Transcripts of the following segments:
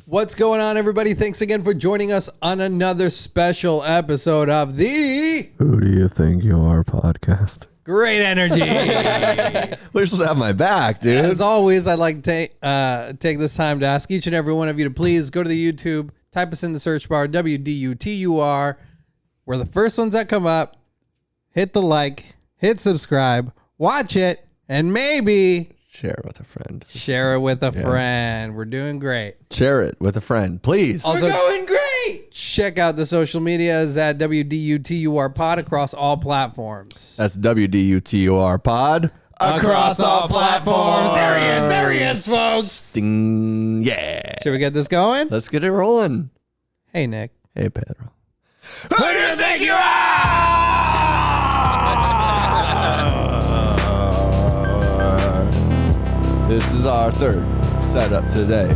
What's going on, everybody? Thanks again for joining us on another special episode of the Who Do You Think You Are podcast. Great Energy. We're supposed to have my back, dude. As always, I'd like to take this time to ask each and every one of you to please go to the YouTube, type us in the search bar, WDUTUR. We're the first ones that come up. Hit the like, hit subscribe, watch it, and maybe share it with a friend. Share it with a friend. We're doing great. Share it with a friend, please. Also, we're going great. Check out the social medias at WDUTUR Pod across all platforms. That's WDUTUR Pod Across all platforms. There he is, folks. Ding. Yeah. Should we get this going? Let's get it rolling. Hey, Nick. Hey, Pedro. Who do you think you are? This is our third setup today.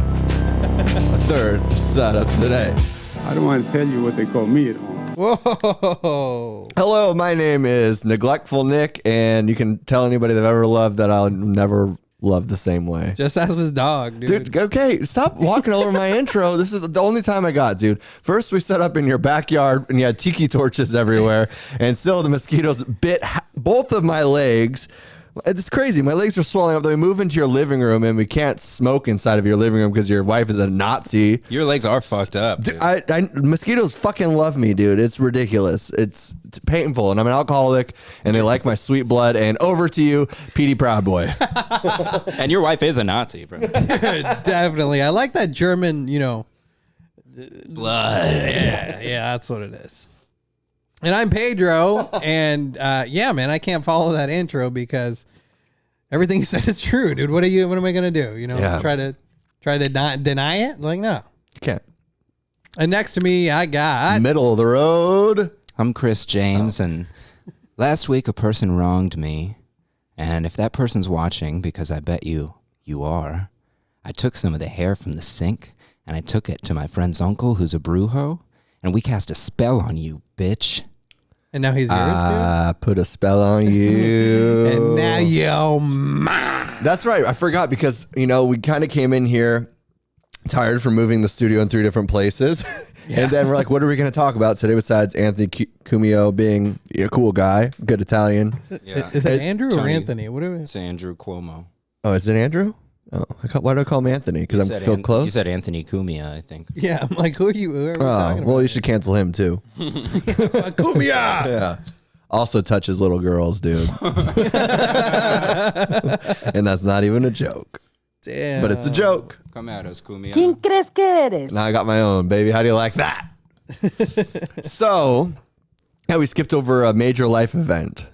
I don't want to tell you what they call me at home. Whoa. Hello, my name is Neglectful Nick, and you can tell anybody they've ever loved that I'll never love the same way. Just ask his dog, dude. Dude, okay, stop walking over my intro. This is the only time I got, dude. First, we set up in your backyard, and you had tiki torches everywhere, and still the mosquitoes bit both of my legs. It's crazy. My legs are swelling up. Then we move into your living room, and we can't smoke inside of your living room because your wife is a Nazi. Your legs are fucked up. Dude, mosquitoes fucking love me, dude. It's ridiculous. It's painful, and I'm an alcoholic, and they like my sweet blood. And over to you, Petey Proud Boy. And your wife is a Nazi, bro. Definitely. I like that German, Blood. Yeah, that's what it is. And I'm Pedro, and man, I can't follow that intro because everything you said is true, dude. What am I gonna do? Try to not deny it? Like, no. You can't. And next to me, I got Middle of the road. I'm Chris James, and last week a person wronged me, and if that person's watching, because I bet you are, I took some of the hair from the sink, and I took it to my friend's uncle, who's a brujo, and we cast a spell on you, bitch. And now he's yours, I put a spell on you. dude. And now you're mine. That's right. I forgot because, we kind of came in here tired from moving the studio in 3 different places. And then we're like, what are we going to talk about today besides Anthony Cuomo being a cool guy, good Italian? Is it Andrew or Tony. Anthony? What are we? It's Andrew Cuomo. Oh, is it Andrew? Oh, why do I call him Anthony? Because I feel close? You said Anthony Cumia, I think. Yeah, I'm like, who are we talking about? Well, you should cancel him too. Cumbia! Yeah. Also touches little girls, dude. And that's not even a joke. Damn. But it's a joke. Come at us, Cumia. ¿Quién crees que eres? Now I got my own, baby. How do you like that? So, we skipped over a major life event.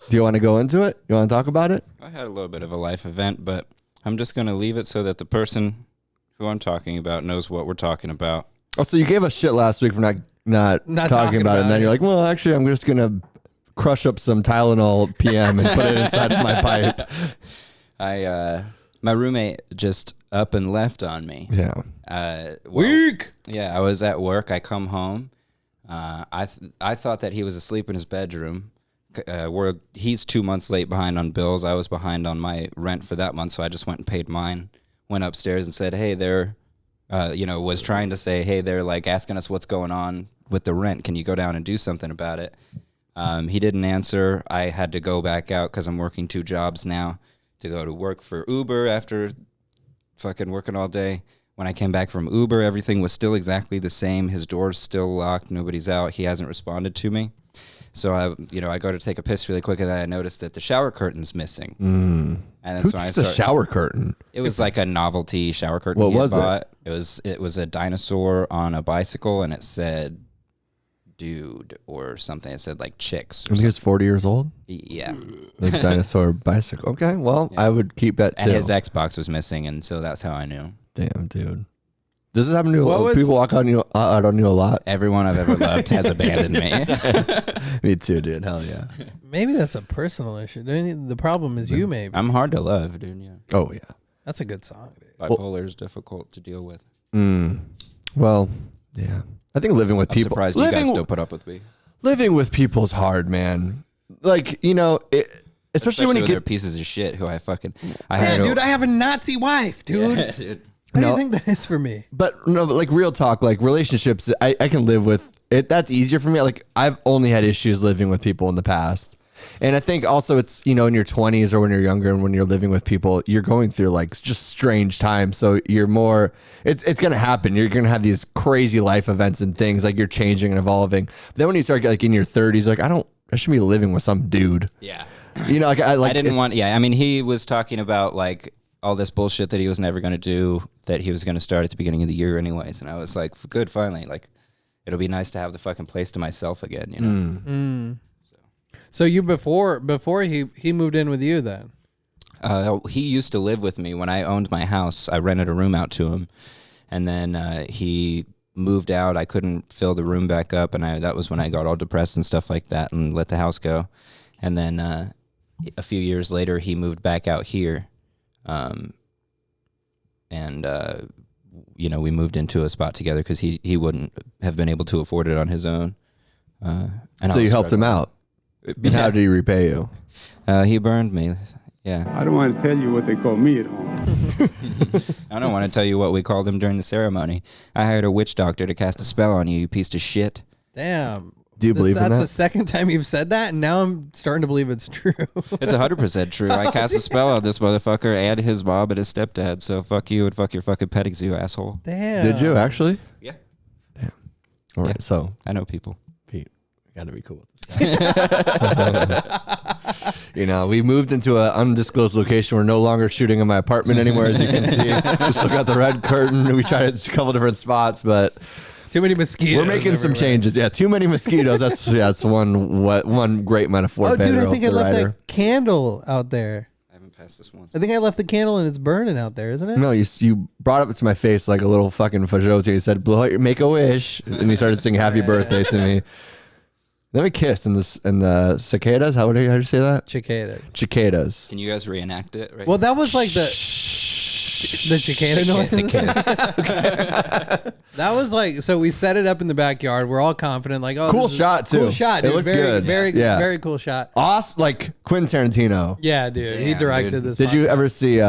Do you want to go into it? You want to talk about it? I had a little bit of a life event, but I'm just going to leave it so that the person who I'm talking about knows what we're talking about. Oh, so you gave us shit last week for not talking about it, and then you're like, well, actually, I'm just going to crush up some Tylenol PM and put it inside of my pipe. My roommate just up and left on me. Yeah. Weak! Yeah, I was at work. I come home. I thought that he was asleep in his bedroom. He's 2 months late behind on bills. I was behind on my rent for that month, so I just went and paid mine. Went upstairs and said, hey, they're, was trying to say, hey, they're like asking us what's going on with the rent. Can you go down and do something about it? He didn't answer. I had to go back out because I'm working 2 jobs now to go to work for Uber after fucking working all day. When I came back from Uber, everything was still exactly the same. His door's still locked. Nobody's out. He hasn't responded to me. So I go to take a piss really quick, and then I noticed that the shower curtain's missing. And that's Who thinks a shower curtain? It was like a novelty shower curtain. What was it? It was a dinosaur on a bicycle, and it said "dude" or something. It said like "chicks." I think he's 40 years old. Yeah. The dinosaur bicycle. Okay, well, Yeah. I would keep that too. And his Xbox was missing, and so that's how I knew. Damn, dude. Does this happen to people walk out on you a lot? Everyone I've ever loved has abandoned me. Me too, dude. Hell yeah. Maybe that's a personal issue. The problem is you, maybe. I'm hard to love, dude. Yeah. Oh, yeah. That's a good song, dude. Bipolar is difficult to deal with. Well, yeah. I think living with I'm people. surprised you guys still put up with me. Living with people's hard, man. Like, especially when you with get their pieces of shit who I Yeah, had dude, I have a Nazi wife, dude. Yeah, dude. How do you think that is for me? But no, like real talk, like relationships, I can live with it. That's easier for me. Like I've only had issues living with people in the past. And I think also it's, in your 20s or when you're younger and when you're living with people, you're going through like just strange times. So you're more, it's going to happen. You're going to have these crazy life events and things like you're changing and evolving. But then when you start like in your 30s, like I shouldn't be living with some dude. Yeah. I didn't want, I mean, he was talking about like all this bullshit that he was never going to do, that he was going to start at the beginning of the year anyways. And I was like, good, finally, like it'll be nice to have the fucking place to myself again, So you before he moved in with you then? He used to live with me when I owned my house. I rented a room out to him, and then he moved out. I couldn't fill the room back up, and that was when I got all depressed and stuff like that, and let the house go. And then a few years later, he moved back out here, we moved into a spot together because he wouldn't have been able to afford it on his own. So you helped him out. And how did he repay you? He burned me. Yeah. I don't want to tell you what they call me at home. I don't want to tell you what we called him during the ceremony. I hired a witch doctor to cast a spell on you piece of shit. Damn. Do you believe in that? That's the second time you've said that, and now I'm starting to believe it's true. It's 100% true. I cast a spell on this motherfucker and his mom and his stepdad, so fuck you and fuck your fucking petting zoo, asshole. Damn. Did you actually? Yeah. Damn. All right. Yeah. So I know people. Pete, we got to be cool with this guy. We moved into an undisclosed location. We're no longer shooting in my apartment anymore, as you can see. We still got the red curtain. We tried a couple different spots, but too many mosquitoes. we're making some changes. Yeah, too many mosquitoes. That's one great metaphor. Oh, Pedro, dude, I think I the left writer. that candle out there. I haven't passed this once. I think I left the candle and it's burning out there, isn't it? No, you brought it to my face like a little fucking fajote. You said, make a wish. And you started singing happy birthday to me. Then we kissed in the cicadas. How do you say that? Cicadas. Can you guys reenact it? Right? Well, that was like the cicada noise. The kiss. That was like, so we set it up in the backyard. We're all confident, like, oh, Cool shot too. Cool shot, dude. It looked very good. Very cool shot. Awesome, like Quentin Tarantino. Yeah, dude. He Damn, directed dude. this. Did you podcast. ever see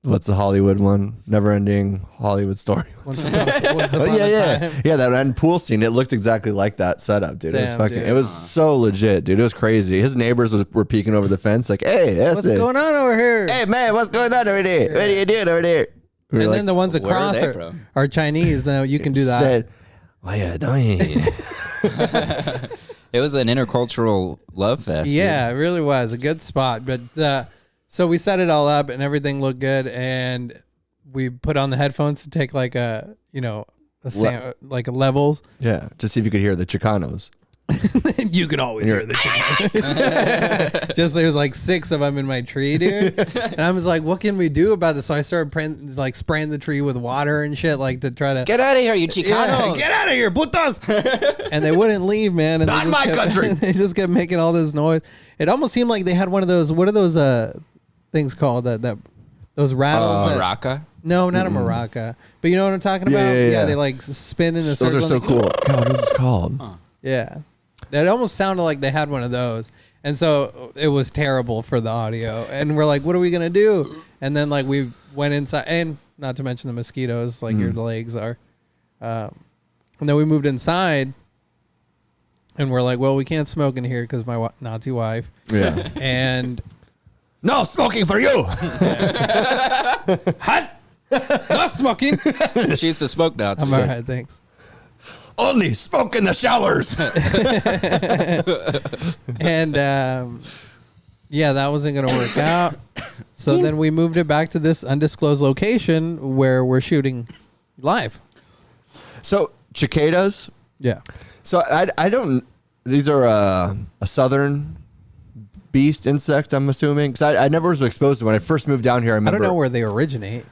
what's the Hollywood one? Never ending Hollywood story. Once upon a time? Yeah, that end pool scene. It looked exactly like that setup, dude. It was Damn, fucking. dude. It was so legit, dude. It was crazy. His neighbors were peeking over the fence, like, "Hey, What's going on over here? Hey, man, what's going on over there? What are you doing over there?" We were And like, then the ones where are across they are from? Chinese. Now you can do that. Said, "What are you doing?" It was an intercultural love fest. Yeah, it really was a good spot. But so we set it all up and everything looked good, and we put on the headphones to take like a like a levels. Yeah, just see if you could hear the Chicanos. You could always hear the chicken. Just there's like 6 of them in my tree, dude. And I was like, what can we do about this? So I started spraying the tree with water and shit, like to try to Get out of here, you Chicanos. Yeah, get out of here, putas! And they wouldn't leave, man. And Not they just my country. They just kept making all this noise. It almost seemed like they had one of those. What are those things called? Those rattles. Maraca? No, not a maraca. But you know what I'm talking about? Yeah. They like spin in a circle. Those are so and they- cool. God, what is this called? Yeah. It almost sounded like they had one of those. And so it was terrible for the audio. And we're like, what are we going to do? And then like we went inside, and not to mention the mosquitoes, like your legs are. And then we moved inside and we're like, well, we can't smoke in here because my Nazi wife. Yeah. And No smoking for you. hot, not smoking. She's the smoke Nazi. I'm all right, thanks. Only smoke in the showers. And yeah, that wasn't going to work out. So then we moved it back to this undisclosed location where we're shooting live. So cicadas. Yeah. So I don't. These are a southern beast insect. I'm assuming because I never was exposed to when I first moved down here. I I remember. don't know where they originate.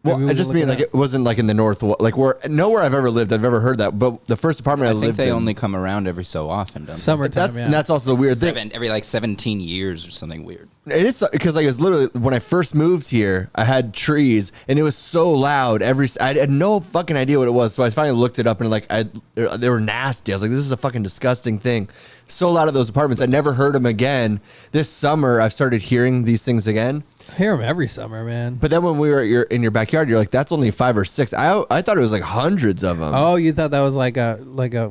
Maybe Well, we I just can mean look like up. it wasn't like in the north, like where nowhere I've ever lived. I've ever heard that, but the first apartment I I think lived they in. only come around every so often, don't they? Summertime, and that's also the weird thing. Every like 17 years or something weird. It is because like it was literally when I first moved here, I had trees and it was so loud. I had no fucking idea what it was, so I finally looked it up and like they were nasty. I was like, this is a fucking disgusting thing. So loud at those apartments, I never heard them again. This summer, I've started hearing these things again. I hear them every summer, man. But then when we were in your backyard, you're like, that's only 5 or 6. I thought it was like hundreds of them. Oh, you thought that was like a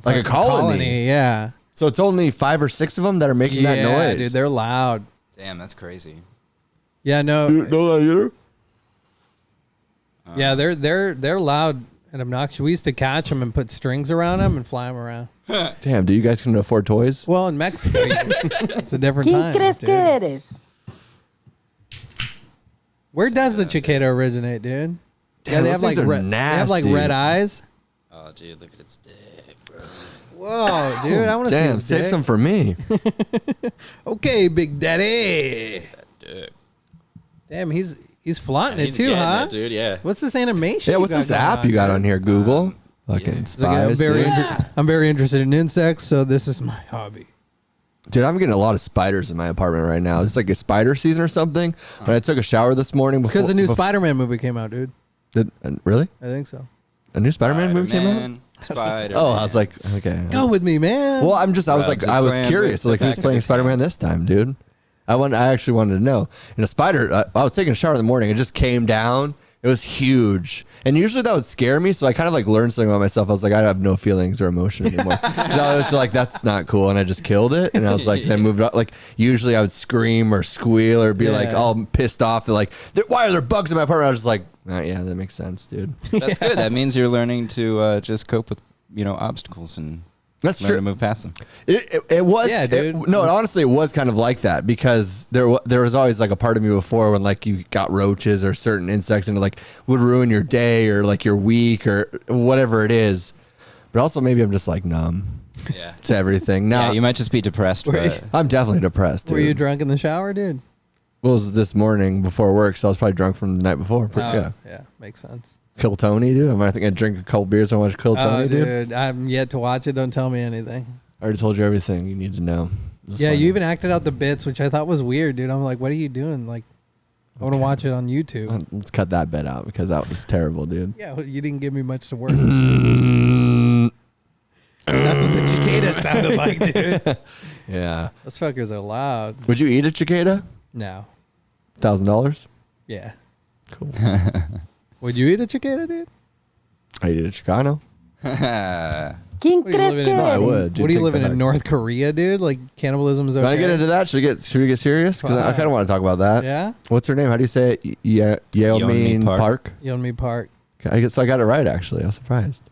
fucking colony. Yeah. So it's only 5 or 6 of them that are making that noise. Dude, they're loud. Damn, that's crazy. Yeah, no. You know that either? Yeah, they're loud and obnoxious. We used to catch them and put strings around them and fly them around. Damn, do you guys can afford toys? Well, in Mexico, it's a different time. Dude. Where does the cicada originate, dude? Damn, they those have like things are they have like nasty. red eyes. Oh, dude, look at its dick, bro. Whoa, dude, I want to see Damn, his save dick. some for me. Okay, Big Daddy. That dick. Damn, he's flaunting He's it too, getting huh? it, dude, yeah. What's this animation? Yeah, you what's got this going app you got on dude? here? Google? Fucking yeah. It's like, spies. dude. I'm very interested in insects, so this is my hobby. Dude, I'm getting a lot of spiders in my apartment right now. It's like a spider season or something. When I took a shower this morning, Because the new Spider-Man movie came out, dude. Really? I think so. A new Spider-Man movie came out? Spider-Man. Oh, I was like, okay. Go with me, man. Well, I was Rubs his curious. gland Like, with who's the playing back of his Spider-Man hand. this time, dude? I actually wanted to know. And a spider, I was taking a shower in the morning. It just came down. It was huge. And usually that would scare me. So I kind of like learned something about myself. I was like, I have no feelings or emotion anymore. So I was just like, that's not cool. And I just killed it. And I was like, then moved on. Like, usually I would scream or squeal or be like all pissed off. They're like, why are there bugs in my apartment? I was just like, yeah, that makes sense, dude. That's good. That means you're learning to just cope with, obstacles and That's learn true. to move past them. It was, Yeah, dude. no, honestly, it was kind of like that because there was always like a part of me before when like you got roaches or certain insects and it like would ruin your day or like your week or whatever it is. But also maybe I'm just like numb Yeah. to everything. Now Yeah, you might just be depressed, but I'm definitely depressed. Dude. Were you drunk in the shower, dude? Well, it was this morning before work, so I was probably drunk from the night before. But, Yeah, makes sense. Kill Tony, dude. I think I drink a couple beers and watch Kill Tony, dude. I'm yet to watch it. Don't tell me anything. I already told you everything you need to know. It was Yeah, fun. you even acted out the bits, which I thought was weird, dude. I'm like, what are you doing? Like, I want to watch it on YouTube. Let's cut that bit out because that was terrible, dude. Yeah, well, you didn't give me much to work with. That's what the cicada sounded like, dude. Yeah. Those fuckers are loud. Would you eat a cicada? No. $1,000? Yeah. Cool. Would you eat a cicada, dude? I eat a Chicano. ¿Quién What are you crees living que in? No, I eres? would. Dude, What are you take living that in back. North Korea, dude? Like cannibalism is okay. Can I get into that? Should we get serious? Because I Fine. kind of want to talk about that. Yeah. What's her name? How do you say it? Yeonmi Park. Park. Yeonmi Park. So I got it right, actually. I was surprised.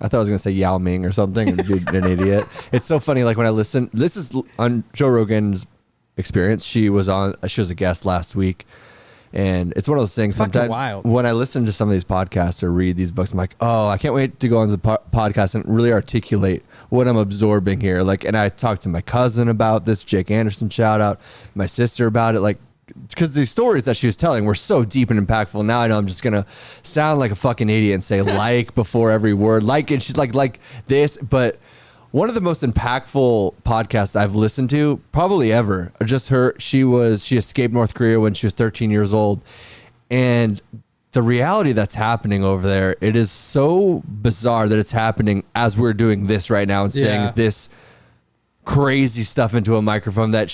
I thought I was going to say Yao Ming or something and be an idiot. It's so funny. Like when I listen, this is on Joe Rogan's Experience. She was a guest last week. And it's one of those things Fucking sometimes wild. when I listen to some of these podcasts or read these books, I'm like, oh, I can't wait to go on the podcast and really articulate what I'm absorbing here. Like, and I talked to my cousin about this, Jake Anderson, shout out, my sister about it. Like, because the stories that she was telling were so deep and impactful. Now I know I'm just going to sound like a fucking idiot and say like before every word. Like, and she's like this, but one of the most impactful podcasts I've listened to probably ever. Just her. She escaped North Korea when she was 13 years old. And the reality that's happening over there, it is so bizarre that it's happening as we're doing this right now and saying Yeah. this crazy stuff into a microphone and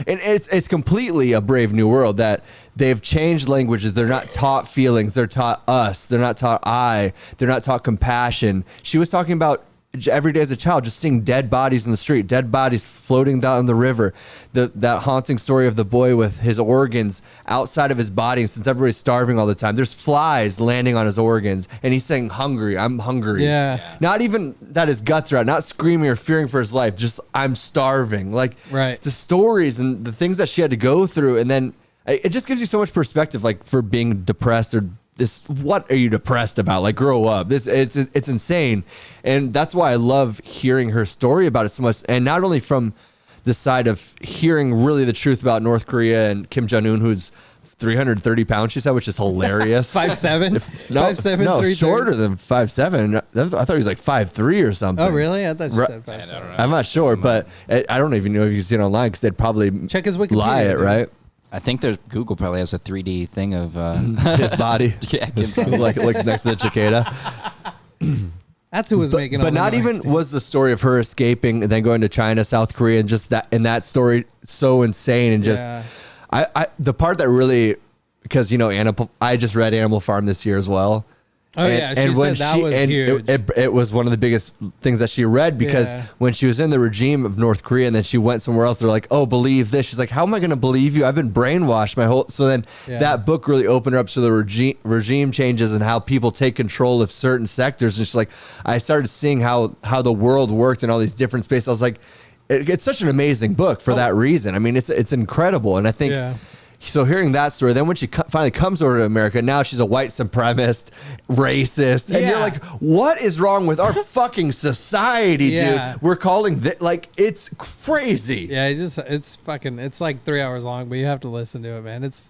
it's completely a brave new world that they've changed languages. They're not taught feelings. They're taught us. They're not taught they're not taught compassion. She was talking about every day as a child, just seeing dead bodies in the street, dead bodies floating down the river. That haunting story of the boy with his organs outside of his body, and since everybody's starving all the time, there's flies landing on his organs, and he's saying, "Hungry, I'm hungry." Yeah. Not even that his guts are out, not screaming or fearing for his life, just I'm starving. Like, Right. the stories and the things that she had to go through, and then it just gives you so much perspective, like for being depressed or. What are you depressed about? Like, grow up. It's insane. And that's why I love hearing her story about it so much. And not only from the side of hearing really the truth about North Korea and Kim Jong-un, who's 330 pounds, she said, which is hilarious. 5'7"? 5'7", no, 330? shorter than 5'7". I thought he was like 5'3" or something. Oh, really? I thought you Right. said 5'7". I'm not sure, but I don't even know if you can see it online because they'd probably Check his Wikipedia, lie it, dude. right? I think Google probably has a 3D thing of His body. Yeah, Just like next to the cicada. That's who was making all But the not noise, even dude. was the story of her escaping and then going to China, South Korea, and just that story so insane and just Yeah. The part that really, because I just read Animal Farm this year as well. Oh, yeah. She said that was huge. It was one of the biggest things that she read because when she was in the regime of North Korea and then she went somewhere else, they're like, oh, believe this. She's like, how am I going to believe you? I've been brainwashed my whole. So then that book really opened her up to the regime changes and how people take control of certain sectors. And she's like, I started seeing how the world worked in all these different spaces. I was like, it's such an amazing book for that reason. I mean, it's incredible. And I think. Yeah. So hearing that story, then when she finally comes over to America, now she's a white supremacist, racist. And you're like, what is wrong with our fucking society, dude? We're calling that, like, it's crazy. Yeah, it's like 3 hours long, but you have to listen to it, man. It's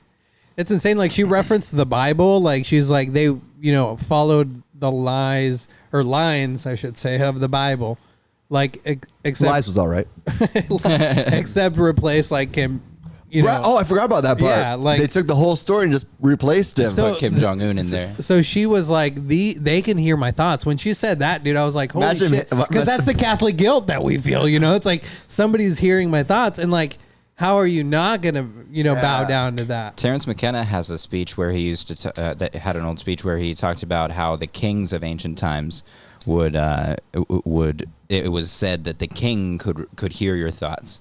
insane. Like, she referenced the Bible. Like, she's like, they, followed the lines, I should say, of the Bible. Like, except. Lies was all right. Except replace, like, Kim. I forgot about that part. Yeah, like they took the whole story and just replaced him. Put Kim Jong-un in there. So she was like, they can hear my thoughts. When she said that, dude, I was like, holy shit. Because that's the Catholic guilt that we feel, It's like somebody's hearing my thoughts. And like, how are you not going to, bow down to that? Terrence McKenna has a speech where he used to, that had an old speech where he talked about how the kings of ancient times it was said that the king could hear your thoughts.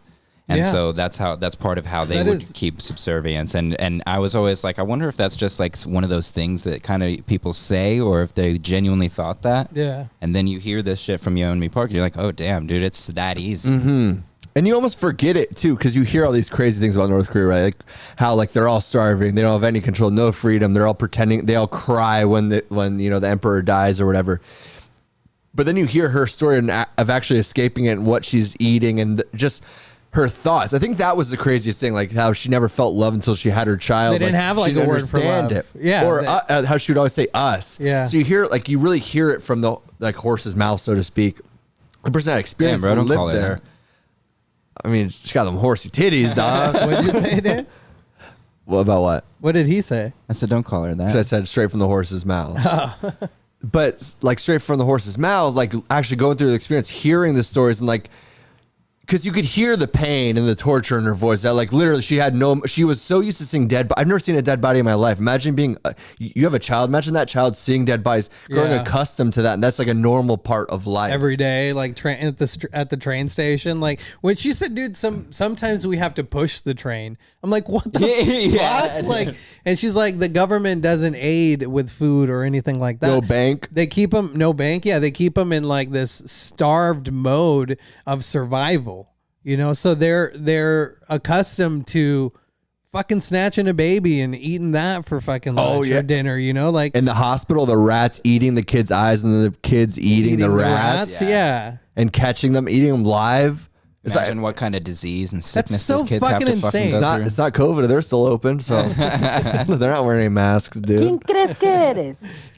And so that's part of how they would keep subservience. And I was always like, I wonder if that's just like one of those things that kind of people say, or if they genuinely thought that. Yeah. And then you hear this shit from Yeonmi Park, and you're like, oh, damn, dude, it's that easy. Mm-hmm. And you almost forget it, too, because you hear all these crazy things about North Korea, right? Like how like they're all starving. They don't have any control, no freedom. They're all pretending. They all cry when the emperor dies or whatever. But then you hear her story of actually escaping it and what she's eating and just her thoughts. I think that was the craziest thing, like how she never felt love until she had her child. They didn't have like a word for love. It. Yeah. Or how she would always say us. Yeah. So you really hear it from the like horse's mouth, so to speak. The person that experienced it lived there. I mean, she got them horsey titties, dog. What did you say, dude? What about what? What did he say? I said, don't call her that. Because I said straight from the horse's mouth. Oh. But like straight from the horse's mouth, like actually going through the experience, hearing the stories and like, because you could hear the pain and the torture in her voice. That like literally she was so used to seeing dead. I've never seen a dead body in my life. Imagine being, you have a child. Imagine that child seeing dead bodies, growing accustomed to that. And that's like a normal part of life. Every day, like at the train station. Like when she said, dude, sometimes we have to push the train. I'm like, what the fuck? Like, and she's like, the government doesn't aid with food or anything like that. No bank. They keep them, no bank. Yeah. They keep them in like this starved mode of survival. So they're accustomed to fucking snatching a baby and eating that for fucking lunch or dinner, like in the hospital, the rats eating the kids' eyes and the kids eating the rats. Yeah. And catching them, eating them live. Imagine what kind of disease and sickness so those kids have to insane. fucking go through. It's not COVID. They're still open, so they're not wearing any masks, dude.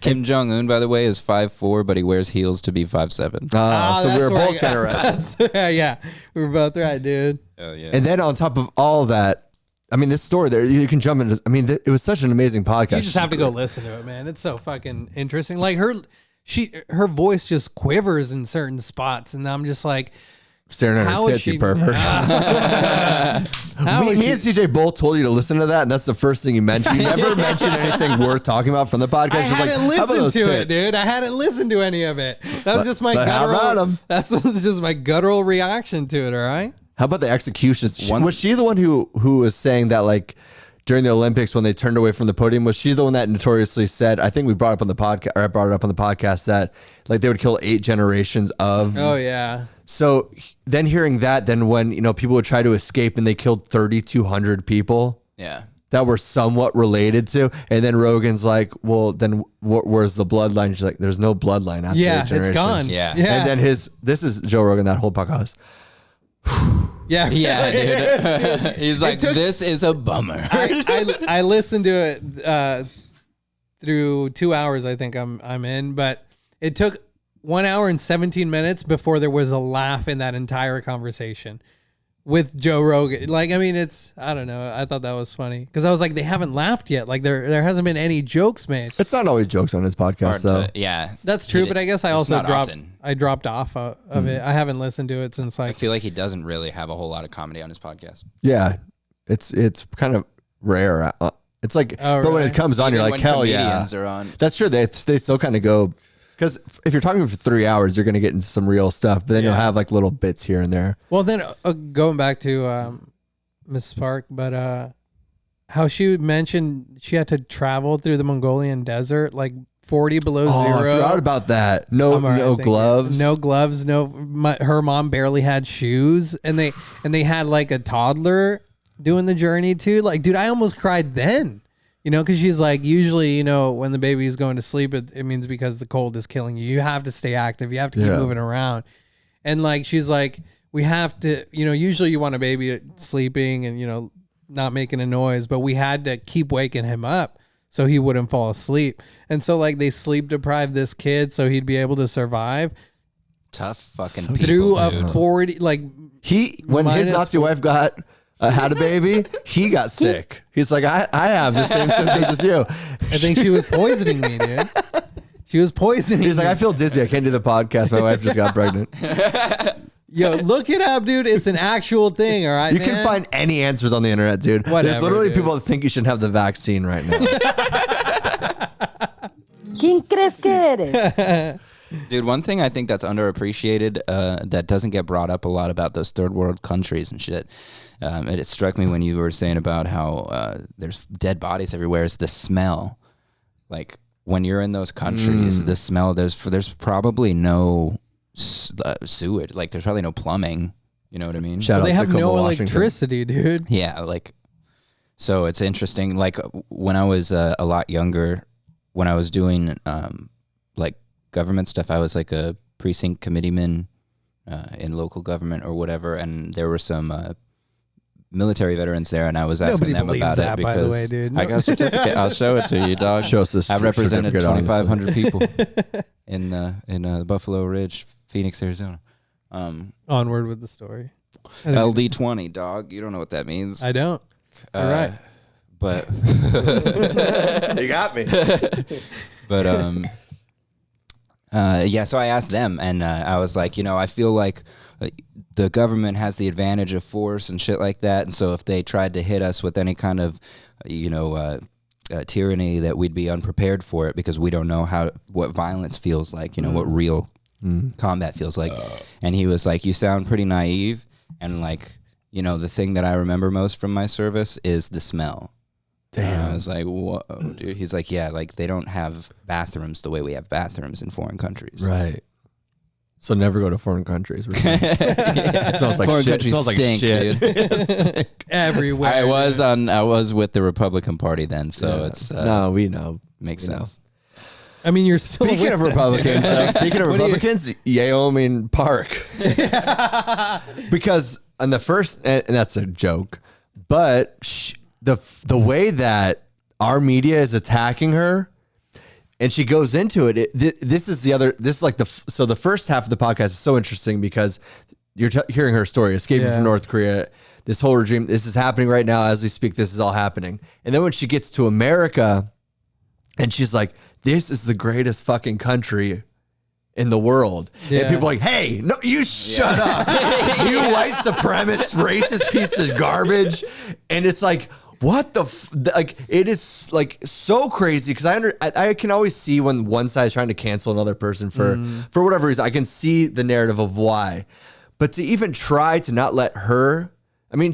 Kim Jong-un, by the way, is 5'4", but he wears heels to be 5'7". So we were both kind of right. Yeah, we were both right, dude. Oh yeah. And then on top of all that, I mean, this story there, you can jump into. I mean, it was such an amazing podcast. You just have to go listen to it, man. It's so fucking interesting. Like her voice just quivers in certain spots, and I'm just like. Staring at her tits, you pervert. Me and CJ both told you to listen to that, and that's the first thing you mentioned. You never mentioned anything worth talking about from the podcast. I hadn't listened to it, dude. I hadn't listened to any of it. That was just my guttural. That's just my guttural reaction to it. All right. How about the executions? Was she the one who was saying that like during the Olympics when they turned away from the podium? Was she the one that notoriously said? I think we brought it up on the podcast, or I brought it up on the podcast that like they would kill 8 generations of. Oh yeah. So then hearing that, then when, people would try to escape and they killed 3,200 people. Yeah. That were somewhat related to. And then Rogan's like, well, then where's the bloodline? She's like, there's no bloodline after 8 generations. It's gone. Yeah. And then this is Joe Rogan, that whole podcast. Yeah, dude. He's like, this is a bummer. I listened to it through 2 hours. I think I'm in, but it took 1 hour and 17 minutes before there was a laugh in that entire conversation with Joe Rogan. Like, I mean, I don't know. I thought that was funny because I was like, they haven't laughed yet. Like there hasn't been any jokes made. It's not always jokes on his podcast, though. Yeah, that's true. But I guess I also dropped off of it. I haven't listened to it since like. I feel like he doesn't really have a whole lot of comedy on his podcast. Yeah, it's kind of rare. It's like, Oh, but when really? it comes on, Even you're like, when hell yeah. comedians are on. That's true. They still kind of go, because if you're talking for 3 hours, you're going to get into some real stuff, but then you'll have like little bits here and there. Well, then going back to Mrs. Park, but how she mentioned she had to travel through the Mongolian desert, like 40 below zero. I forgot about that. No gloves. No gloves. Her mom barely had shoes, and they had like a toddler doing the journey too. Like, dude, I almost cried then. Because she's like, usually, when the baby's going to sleep, it means because the cold is killing you. You have to stay active. You have to keep moving around. And like, she's like, we have to, usually you want a baby sleeping and, not making a noise, but we had to keep waking him up so he wouldn't fall asleep. And so like they sleep deprived this kid so he'd be able to survive. Tough fucking people, Through dude. a 40, like when his Nazi wife had a baby, he got sick. He's like, I have the same symptoms as you. I think she was poisoning me, dude. She was poisoning He's like, me. I feel dizzy. I can't do the podcast. My wife just got pregnant. Yo, look it up, dude. It's an actual thing, all right, You can find any answers on the internet, dude. There's Whatever, literally dude. people that think you should have the vaccine right now. ¿Quién crees que eres? Dude, one thing I think that's underappreciated that doesn't get brought up a lot about those third world countries and shit. It struck me when you were saying about how there's dead bodies everywhere is the smell. Like when you're in those countries, the smell, there's probably no sewage. Like there's probably no plumbing. You know what I mean? Shout out They to have Cuomo, no Washington. electricity, dude. Yeah, like, so it's interesting. Like when I was a lot younger, when I was doing like government stuff, I was like a precinct committeeman in local government or whatever, and there were some military veterans there, and I was asking Nobody them believes about that, it by because the way, dude. I got a certificate. I'll show it to you, dog. Show us this I've represented certificate, 2,500 people in Buffalo Ridge, Phoenix, Arizona. Onward with the story. LD20, dog. You don't know what that means. I don't. All right. But You got me. But yeah, so I asked them, and I was like, I feel like the government has the advantage of force and shit like that, and so if they tried to hit us with any kind of, tyranny, that we'd be unprepared for it because we don't know what violence feels like, what real combat feels like. And he was like, you sound pretty naive, and like, the thing that I remember most from my service is the smell. Damn. And I was like, whoa, dude. He's like, yeah, like they don't have bathrooms the way we have bathrooms in foreign countries. Right. So never go to foreign countries. It smells like Foreign shit. It countries smells like stink, shit. dude. Everywhere. I was with the Republican Party then, so it's No, we know. makes We know. sense. I mean, you're still Speaking with of them, Republicans, dude. speaking of What do you- Republicans, Yeonmi Park. Because on the first, and that's a joke, but the way that our media is attacking her, and she goes into it. This is like so the first half of the podcast is so interesting because you're hearing her story, escaping from North Korea, this whole regime. This is happening right now as we speak. This is all happening, and then when she gets to America, and she's like, "This is the greatest fucking country in the world," and people are like, "Hey, no, you shut up, you white supremacist, racist piece of garbage," and it's like. What the like? It is like so crazy because I can always see when one side is trying to cancel another person for whatever reason. I can see the narrative of why, but to even try to not let her. I mean,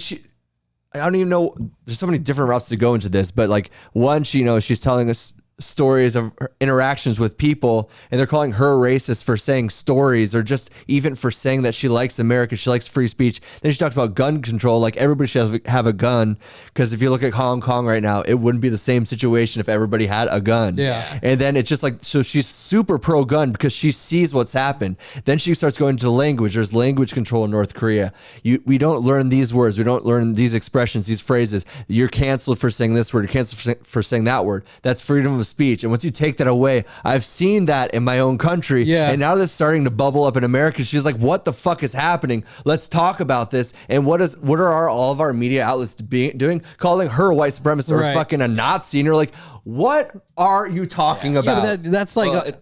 I don't even know. There's so many different routes to go into this, but like one, she's telling us stories of her interactions with people, and they're calling her racist for saying stories, or just even for saying that she likes America, she likes free speech. Then she talks about gun control, like everybody should have a gun, because if you look at Hong Kong right now, it wouldn't be the same situation if everybody had a gun. Yeah. And then it's just like, so she's super pro gun because she sees what's happened. Then she starts going to language. There's language control in North Korea. We don't learn these words, we don't learn these expressions, these phrases. You're canceled for saying this word, you're canceled for saying that word. That's freedom of speech. And once you take that away, I've seen that in my own country. Yeah. And now that's starting to bubble up in America. She's like, what the fuck is happening? Let's talk about this. And what are all of our media outlets doing? Calling her a white supremacist or Right. fucking a Nazi. And you're like, what are you talking about? Yeah, but that's like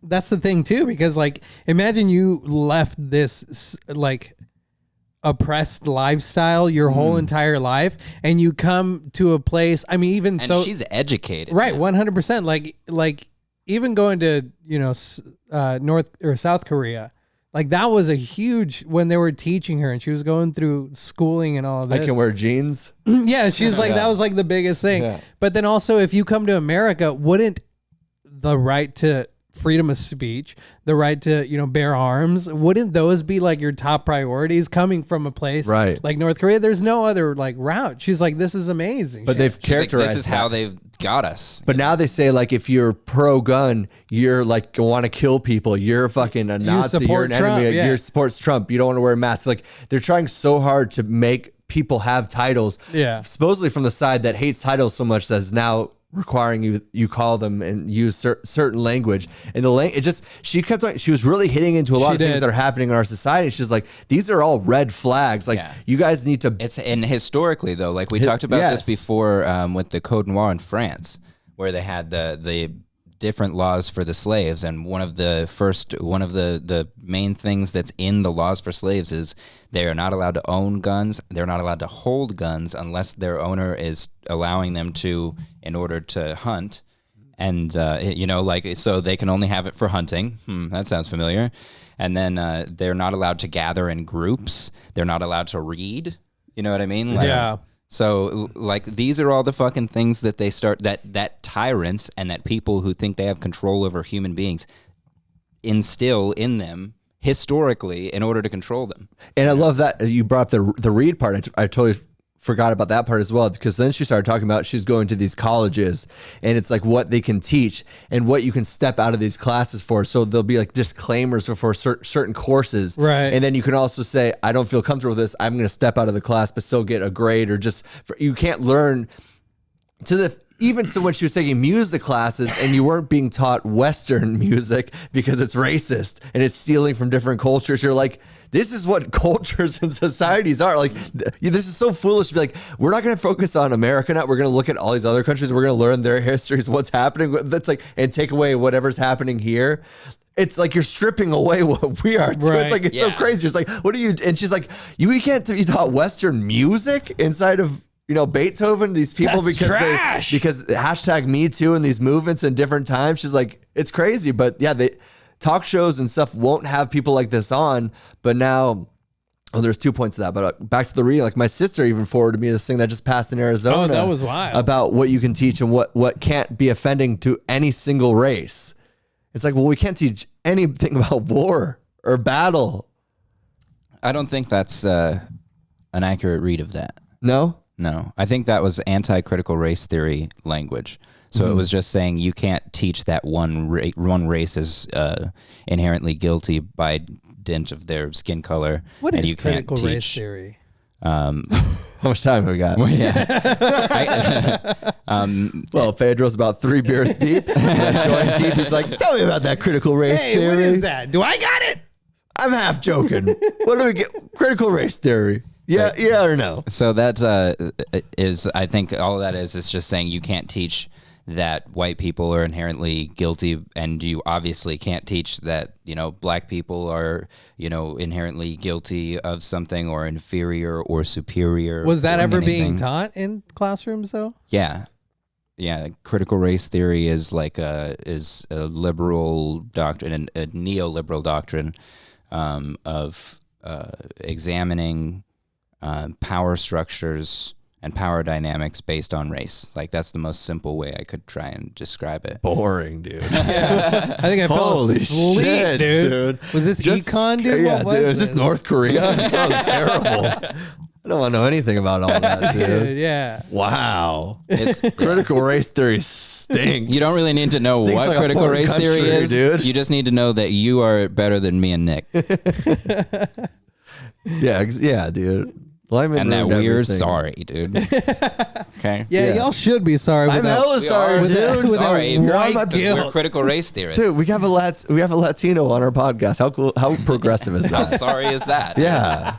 that's the thing too, because like imagine you left this like oppressed lifestyle your whole entire life, and you come to a place. I mean, even And so, she's educated. right, man. 100%. Like even going to North or South Korea, like that was a huge when they were teaching her, and she was going through schooling and all of I this. can wear jeans. Yeah, she's like that was like the biggest thing. Yeah. But then also, if you come to America, wouldn't the right to freedom of speech, the right to bear arms, wouldn't those be like your top priorities coming from a place Right. like North Korea? There's no other like route. She's like, this is amazing. But they've She's like, characterized this is how they've got us. But now they say like if you're pro-gun, you're like you want to kill people. You're fucking a Nazi. You're support an enemy. Trump, yeah. You supports Trump. You don't want to wear a mask. Like they're trying so hard to make people have titles. Yeah. Supposedly from the side that hates titles so much that is now requiring you call them and use certain language. And she kept talking. She was really hitting into a lot of things that are happening in our society. She's like, these are all red flags. Like you guys need to. And historically though, like we talked about yes. this before with the Code Noir in France, where they had the different laws for the slaves, and one of the main things that's in the laws for slaves is they are not allowed to own guns. They're not allowed to hold guns unless their owner is allowing them to in order to hunt. And so they can only have it for hunting. That sounds familiar. And then they're not allowed to gather in groups. They're not allowed to read. You know what I mean? Like, yeah. So like these are all the fucking things that they start that tyrants and that people who think they have control over human beings instill in them historically in order to control them. And I love that you brought up the read part. I totally forgot about that part as well, because then she started talking about she's going to these colleges and it's like what they can teach and what you can step out of these classes for. So there'll be like disclaimers for certain courses. Right. And then you can also say, I don't feel comfortable with this. I'm going to step out of the class, but still get a grade, or you can't learn even so when she was taking music classes and you weren't being taught Western music because it's racist and it's stealing from different cultures, you're like, this is what cultures and societies are. Like, this is so foolish to be like, we're not going to focus on America now. We're going to look at all these other countries. We're going to learn their histories, what's happening. That's like, and take away whatever's happening here. It's like you're stripping away what we are. So Right. it's like, it's so crazy. It's like, what are you? And she's like, we can't be taught Western music inside of, Beethoven, these people, That's trash. because hashtag Me Too and these movements in different times. She's like, it's crazy. But yeah, talk shows and stuff won't have people like this on. But now, there's 2 points to that. But back to the reading, like my sister even forwarded me this thing that just passed in Arizona. Oh, that was wild. About what you can teach and what can't be offending to any single race. It's like, well, we can't teach anything about war or battle. I don't think that's an accurate read of that. No, I think that was anti-critical race theory language. So it was just saying you can't teach that one race is inherently guilty by dint of their skin color. What and is you can't critical race teach. theory? How much time have we got? Well, Pedro's about 3 beers deep. Joint deep. He's like, tell me about that critical race Hey, theory. what is that? Do I got it? I'm half joking. What do we get? Critical race theory. Yeah or no? So that is, I think all of that is just saying you can't teach that white people are inherently guilty, and you obviously can't teach that, black people are, inherently guilty of something or inferior or superior. Was that or ever being anything. taught in classrooms though? Yeah. Yeah, critical race theory is like a liberal doctrine, a neoliberal doctrine of examining power structures and power dynamics based on race. Like that's the most simple way I could try and describe it. Boring, dude. I think I fell Holy asleep, shit, dude. Was this econ, dude? Yeah, What was dude. Is this it? North Korea? That was terrible. I don't want to know anything about all that, dude. Dude, yeah. Wow. It's, Critical race theory stinks. you don't really need to know Stinks what like a critical foreign race theory country, is. dude. You just need to know that you are better than me and Nick. Yeah, dude. Lyman And that ruined we're everything. sorry, dude. Okay? Yeah, y'all should be sorry. I'm without- hella sorry, with that- dude. with that Sorry, You're on white my guilt. we're critical race theorists. Dude, we have a Latino on our podcast. How cool? How progressive is How that? sorry is that? Yeah.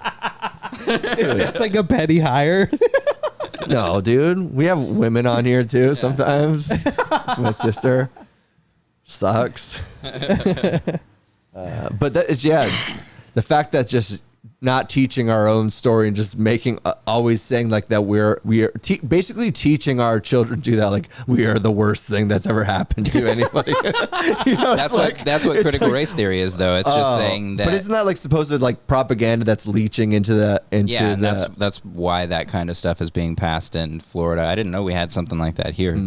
It's like a petty hire. No, dude. We have women on here too sometimes. It's my sister. Sucks. But that is, the fact that just not teaching our own story and just making always saying like that we are basically teaching our children to do that, like we are the worst thing that's ever happened to anybody. That's what critical race theory is, though. It's just saying that. But isn't that like supposed to like propaganda that's leaching into that's why that kind of stuff is being passed in Florida. I didn't know we had something like that here.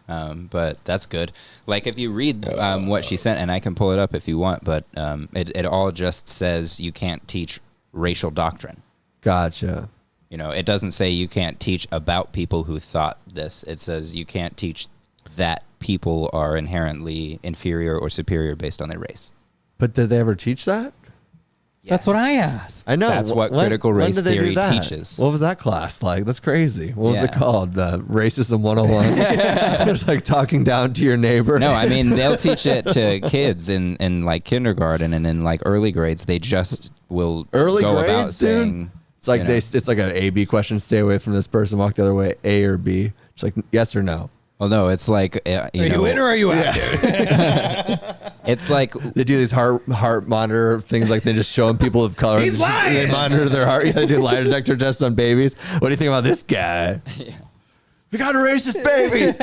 But that's good. Like if you read what she sent, and I can pull it up if you want, but it all just says you can't teach racial doctrine. Gotcha. You know, it doesn't say you can't teach about people who thought this. It says you can't teach that people are inherently inferior or superior based on their race. But did they ever teach that? That's what I asked. I know. That's what critical race theory teaches. What was that class like? That's crazy. What was it called? Racism 101? It's like talking down to your neighbor. No, I mean, they'll teach it to kids in like kindergarten and in like early grades. They just will early go grades, about dude? saying... It's like it's like an A/B question. Stay away from this person. Walk the other way. A or B. It's like yes or no. Well, no, it's like are you in or are you out? It's like they do these heart monitor things, like they just showing people of color. He's lying. They monitor their heart. Yeah, they do lie detector tests on babies. What do you think about this guy? We got a racist baby.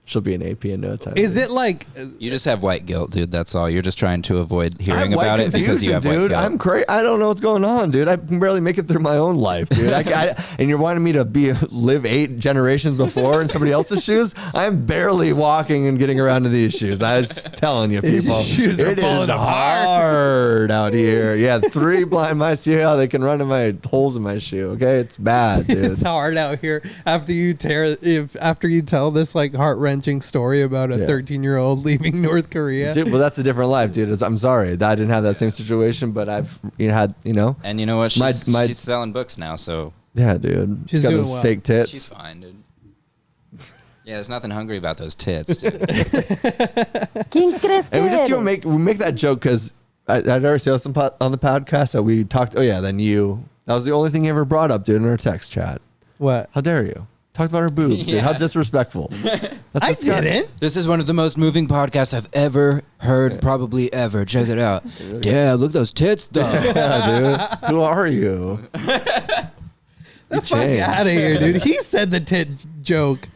She'll be an AP in no time. Is it like you just have white guilt, dude? That's all. You're just trying to avoid hearing white about it because you have white guilt. I'm crazy. I don't know what's going on, dude. I can barely make it through my own life, dude. And you're wanting me to live 8 generations before in somebody else's shoes. I'm barely walking and getting around to these shoes. I was telling you, people, shoes are it falling is apart. hard out here. Yeah, 3 blind mice. See how they can run in my holes in my shoe. Okay, it's bad, dude. it's hard out here after you tell this like heart-wrenching story about a 13-year-old leaving North Korea. Dude, well, that's a different life, dude. I'm sorry that I didn't have that same situation, but I've had. And you know what? She's selling books now, so yeah, dude. She's got doing those well. fake tits. she's fine, dude. Yeah, there's nothing hungry about those tits, dude. ¿Quién crees que And we just eres? make that joke because I'd already said this on the podcast that we talked. Oh yeah, then you. That was the only thing you ever brought up, dude, in our text chat. What? How dare you? Talked about her boobs. Dude. How disrespectful. That's I didn't. This is one of the most moving podcasts I've ever heard, probably ever. Check it out. Yeah, look at those tits, though. Yeah, dude. Who are you? The fuck out of here, dude. He said the tit joke.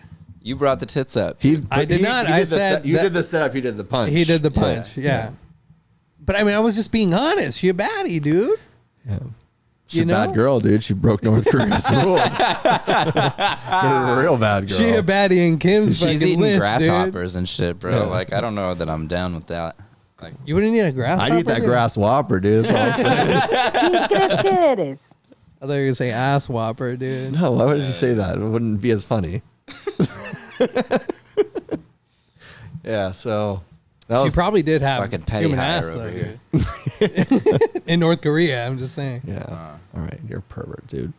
You brought the tits up. I did not. I said you that- did the setup. He did the punch. He did the punch. Yeah. But I mean, I was just being honest. She a baddie, dude. Yeah. She's a bad girl, dude. She broke North Korea's rules. A real bad girl. She a baddie in Kim's She's fucking eating list, grasshoppers and shit, bro. Yeah. Like, I don't know that I'm down with that. Like, You wouldn't eat a grasshopper? I'd eat that dude? grass whopper, dude. That's all I'm saying. ¿Quién crees que eres? I thought you were gonna say ass whopper, dude. No, why would you say that? It wouldn't be as funny. Yeah, so that She was, probably did have Fucking petty human hire ass over though, here. dude. In North Korea, I'm just saying. yeah. All right, you're a pervert, dude.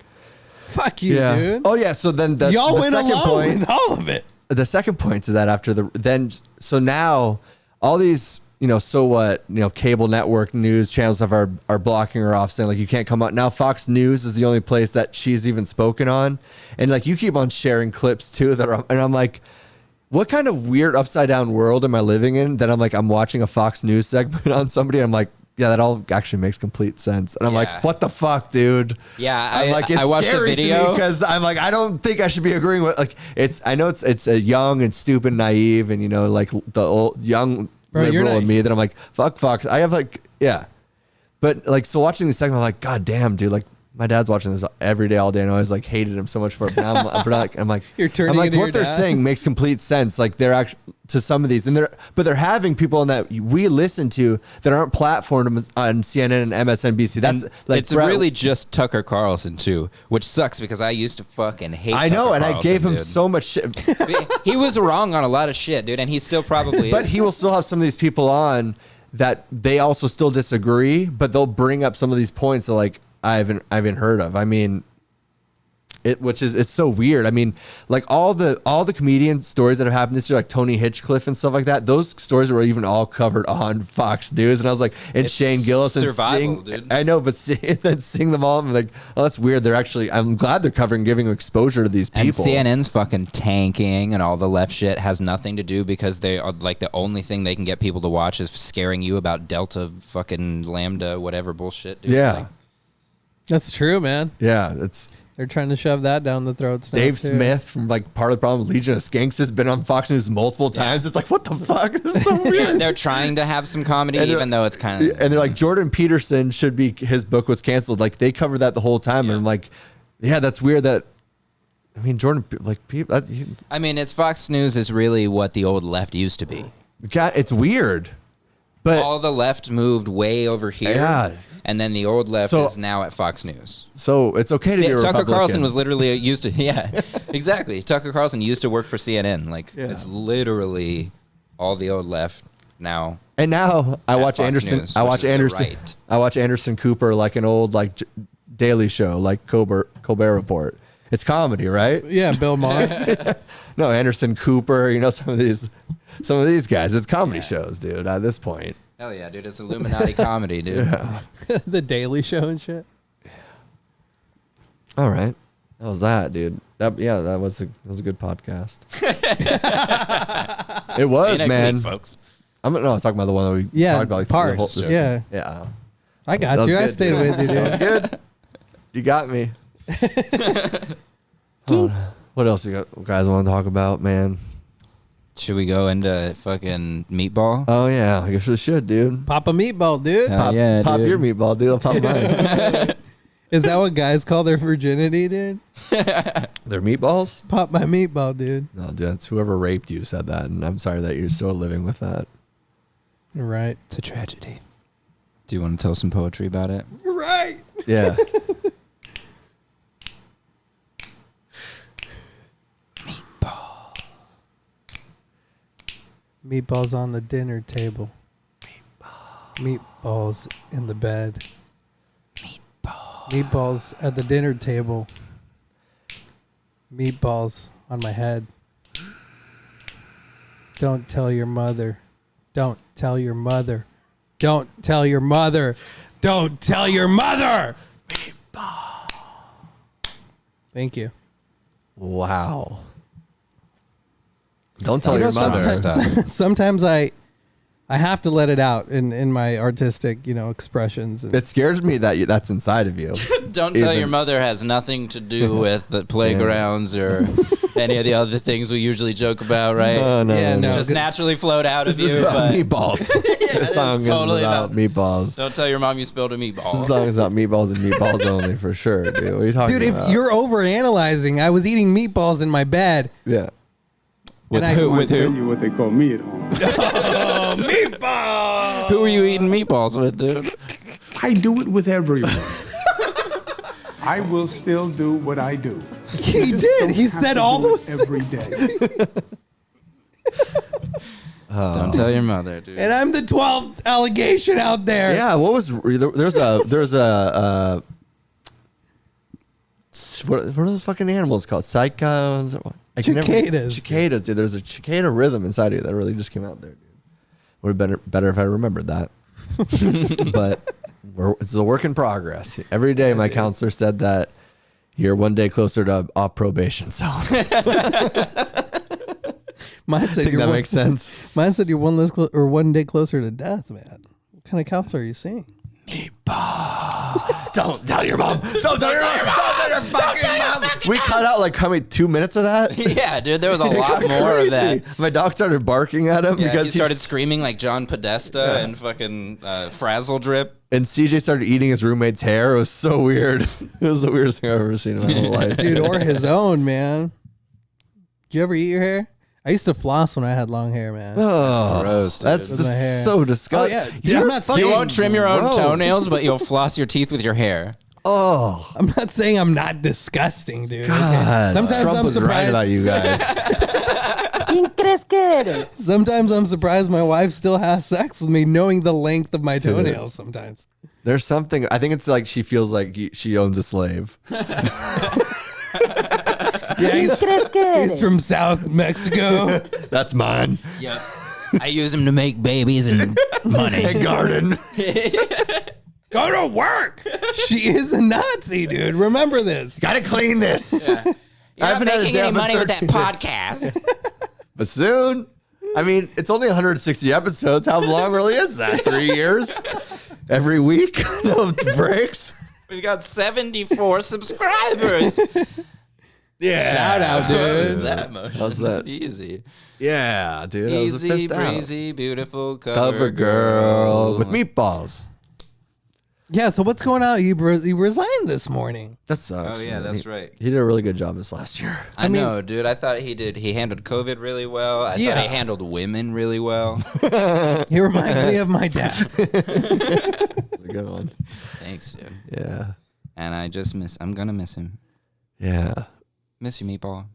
Fuck you, Yeah. dude. Oh yeah. So then Y'all the went second along point. with all of it. The second point to that so now all these so what cable network news channels are blocking her off, saying like you can't come out now. Fox News is the only place that she's even spoken on, and like you keep on sharing clips too and I'm like, what kind of weird upside down world am I living in that I'm watching a Fox News segment on somebody and I'm like, yeah, that all actually makes complete sense. And I'm like, what the fuck, dude? Yeah, I'm like, it's I watched a scary video because I'm like, I don't think I should be agreeing with I know it's a young and stupid, naive, and like the old young liberal in me that I'm like, fuck Fox. I have but like so watching this segment, I'm like, god damn, dude, like. My dad's watching this every day, all day, and I always like hated him so much for it. But now I'm like, You're turning I'm like, into what your they're dad? saying makes complete sense. Like they're actually to some of these, but they're having people on that we listen to that aren't platformed on CNN and MSNBC. That's And like it's really just Tucker Carlson too, which sucks because I used to fucking hate. I know, Tucker and I Carlson, gave him dude. so much shit. He was wrong on a lot of shit, dude, and he still probably But is. he will still have some of these people on that they also still disagree, but they'll bring up some of these points that like I haven't heard of. I mean, It's so weird. I mean, like all the comedian stories that have happened this year, like Tony Hitchcliff and stuff like that. Those stories were even all covered on Fox News, and I was like, and It's Shane Gillis and survival, dude. I know, but then sing them all. I'm like, oh, that's weird. They're actually. I'm glad they're covering, giving exposure to these people. And CNN's fucking tanking, and all the left shit has nothing to do because they are like the only thing they can get people to watch is scaring you about Delta, fucking Lambda, whatever bullshit. Dude. Yeah, Like, That's true, man. yeah. It's They're trying to shove that down the throats. now, Dave too. Smith from like Part of the Problem. Legion of Skanks has been on Fox News multiple times. It's like, what the fuck? This is so weird. they're trying to have some comedy, And they're- even though it's kind of. And they're like, Jordan Peterson should be, his book was canceled. Like they covered that the whole time. And I'm like, yeah, that's weird that, I mean, Jordan, like people, I mean, it's Fox News is really what the old left used to be. God, it's weird. But All the left moved way over here. Yeah. And then the old left So- is now at Fox News. so it's okay to be a Tucker Republican. Carlson was literally used to, yeah, exactly. Tucker Carlson used to work for CNN. Like, it's literally all the old left now. And now I At watch Fox Anderson. News, I which watch is the Anderson. right. I watch Anderson Cooper like an old like Daily Show, like Colbert Report. It's comedy, right? Yeah, Bill Maher. No, Anderson Cooper. You know some of these guys. It's comedy shows, dude. At this point, Hell yeah, dude. It's Illuminati comedy, dude. The Daily Show and shit. all right. That was that, dude. That was a good podcast. It See you was, next man. week, folks. I was talking about the one that we Yeah, talked about. Like, Parks, the whole- just- yeah. yeah. I That got was you. I good, stayed dude. with you, That was dude. good. You got me. What else you got, guys? Want to talk about, man? Should we go into fucking Meatball? Oh yeah, I guess we should, dude. Pop a meatball, dude. Hell yeah, Pop dude. your meatball, dude. I'll pop mine. Is that what guys call their virginity, dude? They're meatballs? Pop my meatball, dude. No, dude, that's whoever raped you said that, and I'm sorry that you're still living with that. You're right. It's a tragedy. Do you want to tell some poetry about it? You're right. Yeah. Meatballs on the dinner table. Meatballs in the bed. Meatballs at the dinner table. Meatballs on my head. Don't tell your mother. Don't tell your mother. Don't tell your mother. Don't tell your mother. Meatball. Thank you. Wow. Don't tell You your know, mother. Sometimes I have to let it out in my artistic, expressions. And It scares me that that's inside of you. Don't tell Even- your mother has nothing to do with the playgrounds or any of the other things we usually joke about, right? No, Yeah, no. Just naturally flowed out of This is you. about But meatballs. This song is totally about meatballs. don't tell your mom you spilled a meatball. This song is about meatballs and meatballs only for sure, dude. What are you talking Dude, about? if you're over analyzing, I was eating meatballs in my bed. Yeah. With And I- who? I With tell who? you what they call me at home. Who are you eating meatballs with, dude? I do it with everyone. I will still do what I do. He did. He Have said to all do it those every things. day. Don't tell your mother, dude. And I'm the 12th allegation out there. Yeah, what was there's a what are those fucking animals called? Cyclones? Cicadas. Cicadas, dude. There's a cicada rhythm inside of you that really just came out there, dude. Would have been better if I remembered that. But it's a work in progress. Every day my counselor said that you're one day closer to off probation. So I Mine said think you're that one, makes sense. Mine said you're one day closer to death, man. What kind of counselor are you seeing? Don't tell your mom. Don't tell your mom. Don't tell your fucking mom. We cut out like how many 2 minutes of that? Yeah, dude, there was a It lot got more of that. crazy. My dog started barking at him Yeah, because he started screaming like John Podesta and fucking Frazzle Drip. and CJ started eating his roommate's hair. It was so weird. It was the weirdest thing I've ever seen in my whole life. Dude, or his own, man. Did you ever eat your hair? I used to floss when I had long hair, man. Oh, gross, dude. that's With my hair. just so disgusting. Oh, yeah. Dude, I'm not saying- You won't trim your own gross. toenails, but you'll floss your teeth with your hair. Oh, I'm not saying I'm not disgusting, dude. God. Sometimes Trump I'm was right surprised. about you guys. ¿Quién crees que eres? Sometimes I'm surprised my wife still has sex with me, knowing the length of my toenails. Sometimes. There's something. I think it's like she feels like she owns a slave. Yeah, ¿Quién crees que he's eres? from South Mexico. That's mine. Yep. I use them to make babies and money. And garden. Go to work. She is a Nazi, dude. Remember this. Gotta clean this. You're not haven't had a making day any off in money with that 13 days. podcast. But soon. I mean, it's only 160 episodes. How long really is that? 3 years? Every week? No breaks? We've got 74 subscribers. Yeah. Shout out, Is dude. that much? How's that? Easy. Yeah, dude. That was a Easy fist out. breezy, beautiful Cover girl with meatballs. Yeah, so what's going on? He resigned this morning. That sucks. Oh, yeah, man. that's right. He did a really good job this last year. I know, dude. I thought he handled COVID really well. I thought he handled women really well. He reminds me of my dad. That's a good one. Thanks, dude. Yeah. And I'm going to miss him. Yeah. Miss you, Meatball.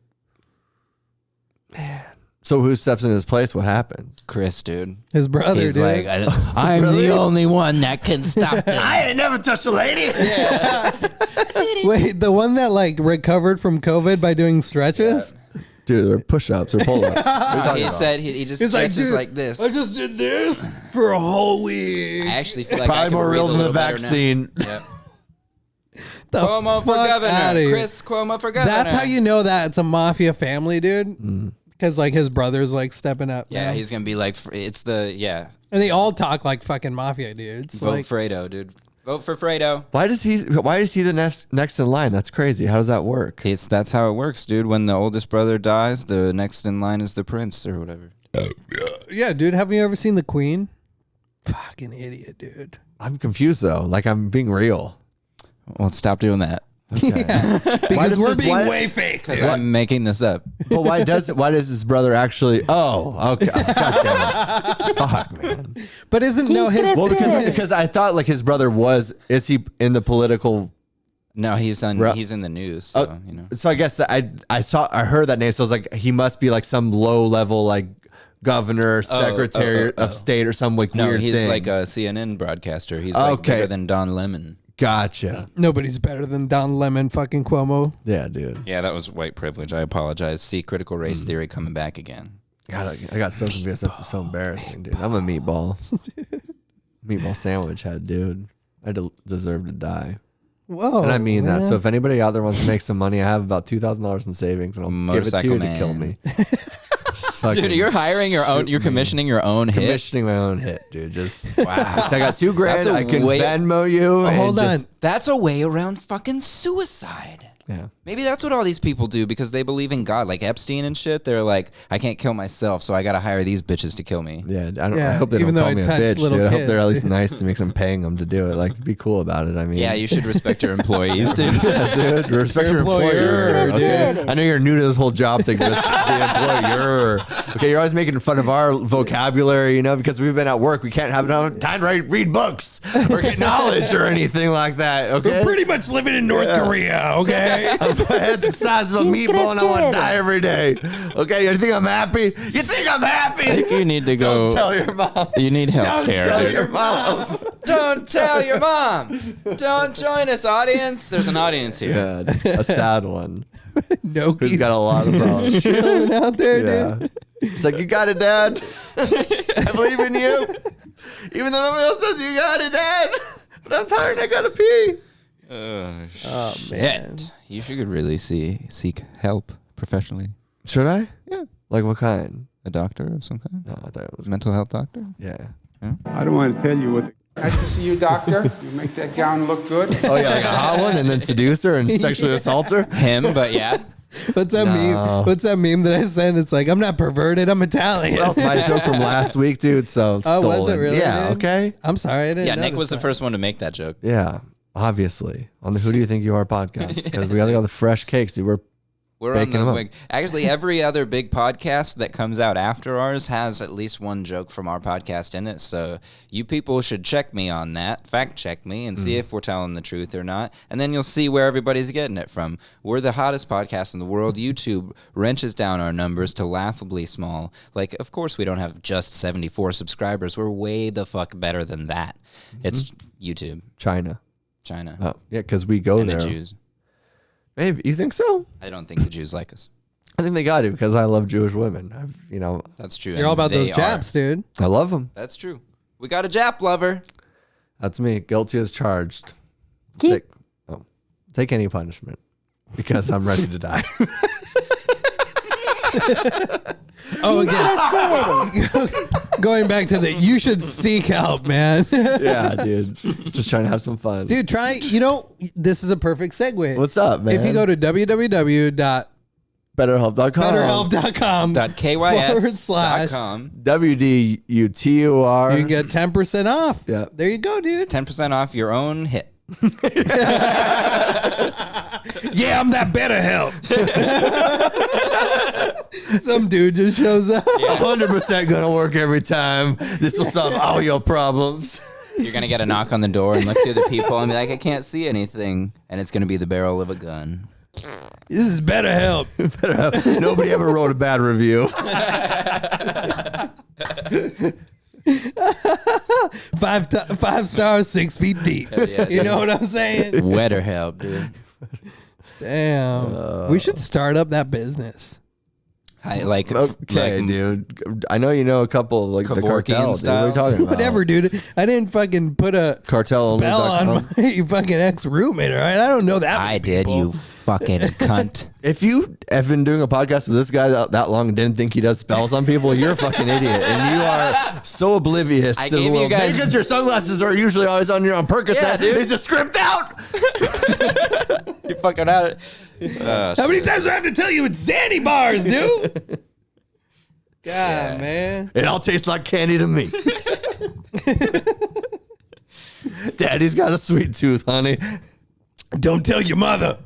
So who steps in his place? What happens? Chris, dude. His brother, He's dude. like, I'm the only one that can stop this. I ain't never touched a lady. Wait, the one that like recovered from COVID by doing stretches? Dude, they're push-ups or pull-ups. He said he just He's like, stretches dude, like this. I just did this for a whole week. I actually feel like I Probably can more breathe real a than the little better now. vaccine. Yep. The Cuomo for fuck outta governor. here. Chris Cuomo for governor. That's how you know that it's a mafia family, dude. Because like his brother's like stepping up. Yeah, man. he's gonna be like, it's the and they all talk like fucking mafia dudes. Vote Like, Fredo, dude. Vote for Fredo. Why is he the next in line? That's crazy. How does that work? That's how it works, dude. When the oldest brother dies, the next in line is the prince or whatever. yeah, dude. Have you ever seen The Queen? Fucking idiot, dude. I'm confused though. Like I'm being real. Well, stop doing that. Because does we're this- being why- way fake. Because I'm making this up. But why does his brother actually? Oh, okay. God damn it. Fuck, man. But isn't no his? Well, because I thought like his brother is he in the political? No, he's in the news. So, you know. So I guess that I heard that name. So I was like, he must be like some low level like governor, secretary of state, or some like No, weird he's thing. like a CNN broadcaster. He's like Okay. bigger than Don Lemon. Gotcha. Nobody's better than Don Lemon, fucking Cuomo. Yeah, dude. Yeah, that was white privilege. I apologize. See critical race theory coming back again. God, I got so confused. That's so embarrassing, dude. I'm a meatball. Meatball sandwich head, dude. I deserve to die. Whoa, And I mean that. man. So if anybody out there wants to make some money, I have about $2,000 in savings, and I'll give it to you Motorcycle to kill man. me. Just fucking Dude, you're hiring your own. shoot You're me. commissioning your own hit. Commissioning my own hit, dude. Just wow. I got $2,000. That's a I can way- Venmo you. and hold on. just- That's a way around fucking suicide. Yeah. Maybe that's what all these people do because they believe in God, like Epstein and shit. They're like, I can't kill myself, so I gotta hire these bitches to kill me. Yeah, I Yeah, hope they even don't though call I me a touch bitch, little dude. I hope they're at kids. least nice to me because I'm paying them to do it. Like, be cool about it. I mean, Yeah, you should respect your employees, dude. dude. Respect your employer. Okay. I know you're new to this whole job thing, but it's the employer. Okay, you're always making fun of our vocabulary, you know, because we've been at work. We can't have no time to read books or get knowledge or anything like that. Okay. pretty much living in North Korea, okay? My head's the size of a meatball and I want to die every day. Okay, you think I'm happy? You think I'm happy? I think you need to Don't go. tell your mom. You need Don't health care, tell dude. your mom. Don't tell your mom. Don't join us, audience. There's an audience here. Yeah, a sad one. No, Who's got a lot of problems. chilling out there, Yeah. dude. It's like, you got it, Dad. I believe in you. Even though nobody else says you got it, Dad. But I'm tired. I gotta pee. Oh, Shit. You should really seek help professionally. Should I? Yeah. Like what kind? A doctor of some kind. No, I thought it was. Mental health doctor. Yeah. I don't want to tell you what. Nice to see you, doctor. You make that gown look good. Oh yeah, like a hot one, and then seduce her and sexually assault her. Him, but yeah. What's that meme? What's that meme that I sent? It's like, I'm not perverted, I'm Italian. That was my joke from last week, dude. So Oh, stolen. was it really? Yeah. dude? Okay. I'm sorry, I didn't Yeah, Nick notice was the that. first one to make that joke. Yeah. Obviously, on the Who Do You Think You Are podcast, because we got all the fresh cakes, dude. We're Baking on them the up. wing. Actually, every other big podcast that comes out after ours has at least one joke from our podcast in it. So you people should check me on that, fact check me, and see if we're telling the truth or not. And then you'll see where everybody's getting it from. We're the hottest podcast in the world. YouTube wrenches down our numbers to laughably small. Like, of course, we don't have just 74 subscribers. We're way the fuck better than that. It's YouTube, China. China, Oh, yeah, because we go and there. the Jews. Maybe. You think so? I don't think the Jews like us. I think they got to because I love Jewish women. That's true. You're all about those Japs, dude. I love them. That's true. We got a Jap lover. That's me. Guilty as charged. Keep Take any punishment because I'm ready to die. Again. Going back to the, you should seek help, man. Yeah, dude. Just trying to have some fun. Dude, try, this is a perfect segue. What's up, man? If you go to BetterHelp.com. .kys.com. WDUTUR. you can get 10% off. Yeah. There you go, dude. 10% off your own hit. Yeah, I'm that BetterHelp. Some dude just shows up. 100% gonna work every time. This will solve all your problems. You're going to get a knock on the door and look through the people and be like, I can't see anything. And it's going to be the barrel of a gun. This is BetterHelp. Nobody ever wrote a bad review. 5 stars, 6 feet deep. Yeah, you know what I'm saying? Wetter help, dude. Damn. We should start up that business. Okay, dude. I know you know a couple like the Kevorkian cartel. Dude. What are you talking about? Whatever, dude. I didn't fucking put a Cartel spell on onlys.com. my fucking ex-roommate, all right? I don't know that many I did, people. you fucking cunt. If you have been doing a podcast with this guy that long and didn't think he does spells on people, you're a fucking idiot. And you are so oblivious I to the gave you world. guys- Because your sunglasses are usually always on your own Percocet. Yeah, dude. It's a script out. You fucking out it. How many times do I have to tell you it's Zanny bars, dude? God, man. It all tastes like candy to me. Daddy's got a sweet tooth, honey. Don't tell your mother.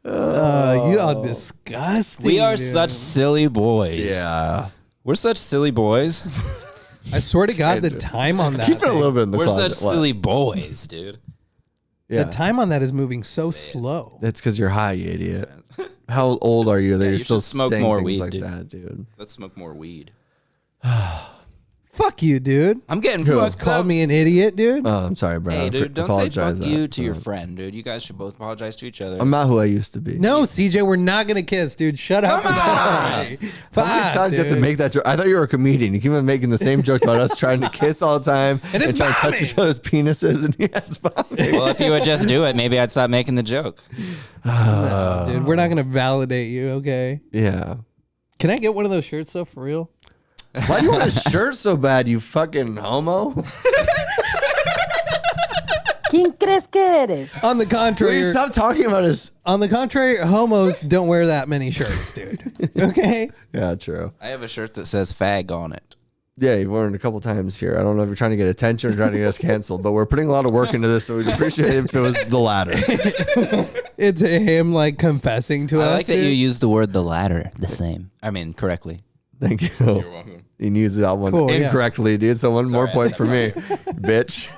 You are disgusting. We are dude. such silly boys. Yeah. We're such silly boys. I swear to God, the time on that. Keep it a little bit in the We're closet. such silly boys, dude. Yeah. The time on that is moving so slow. That's because you're high, you idiot. How old are you that you're you still should smoke saying more things weed, like dude. that, dude? Let's smoke more weed. Fuck you, dude. I'm getting Who? fucked Called up. me an idiot, dude. Oh, I'm sorry, bro. Hey, dude, don't say fuck Apologize you that. to your friend, dude. You guys should both apologize to each other. I'm not who I used to be. No, CJ, we're not gonna kiss, dude. Shut up. How many times do you have to make that joke? I thought you were a comedian. You keep on making the same jokes about us trying to kiss all the time And it's trying to touch bombing. each other's penises. And yeah, it's bombing. Well, if you would just do it, maybe I'd stop making the joke. Dude, we're not gonna validate you, okay? Yeah. Can I get one of those shirts though, for real? Why do you want a shirt so bad, you fucking homo? ¿Quién crees que eres? On the Will contrary, you stop talking about his... on the contrary, homos don't wear that many shirts, dude. Okay? Yeah, true. I have a shirt that says fag on it. Yeah, you've worn it a couple times here. I don't know if you're trying to get attention or trying to get us canceled, but we're putting a lot of work into this, so we'd appreciate it if it was the latter. It's him like confessing to us. I like that you dude. use the word the latter the same. I mean, correctly. Thank you. You're welcome. You used that one Cool, yeah. incorrectly, dude. So one more point for me, bitch.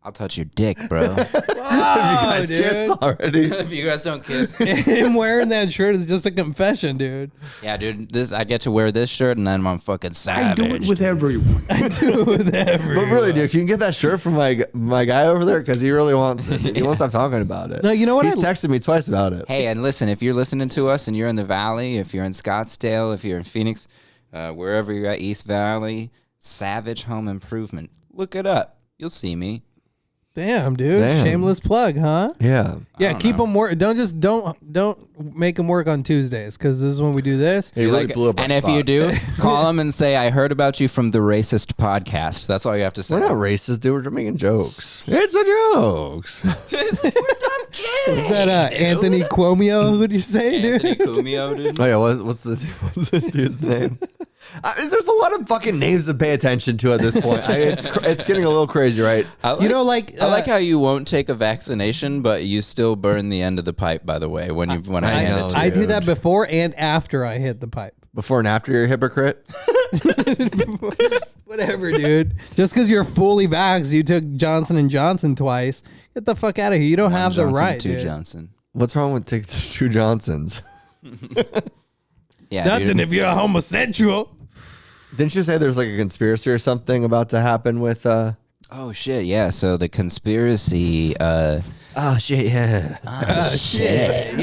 I'll touch your dick, bro. Guys, dude. kiss already. If you guys don't kiss. Him wearing that shirt is just a confession, dude. Yeah, dude. I get to wear this shirt and then I'm fucking savage. I do it with everyone. I do with everyone. But really, dude, can you get that shirt from my guy over there? Because he really wants it. He won't stop talking about it. No, you know what He's I- texted me twice about it. Hey, and listen, if you're listening to us and you're in the Valley, if you're in Scottsdale, if you're in Phoenix, wherever you're at, East Valley, Savage Home Improvement, look it up. You'll see me. Damn, dude. Damn. Shameless plug, huh? Yeah. Yeah, keep them work. Don't make them work on Tuesdays because this is when we do this. He really blew up our and if you spot. do, call them and say, I heard about you from the Racist Podcast. That's all you have to say. We're not racist, dude. We're making jokes. It's a jokes. Is that Anthony Cuomo? What do you say, Anthony dude? Cumio, dude. Oh yeah, what's the dude's name? There's a lot of fucking names to pay attention to at this point. It's getting a little crazy, right? I like, You know, like I like how you won't take a vaccination, but you still burn the end of the pipe. By the way, when I hand know, it to I you. do that before and after I hit the pipe. Before and after you're a hypocrite. Whatever, dude. Just because you're fully vaxxed, you took Johnson & Johnson twice. Get the fuck out of here. You don't have the Johnson, right, two dude. Johnson. What's wrong with taking 2 Johnsons? Yeah, Nothing dude. if you're a homosexual. Didn't you say there's like a conspiracy or something about to happen with Oh shit! Yeah. So the conspiracy. Oh shit! Yeah. Shit.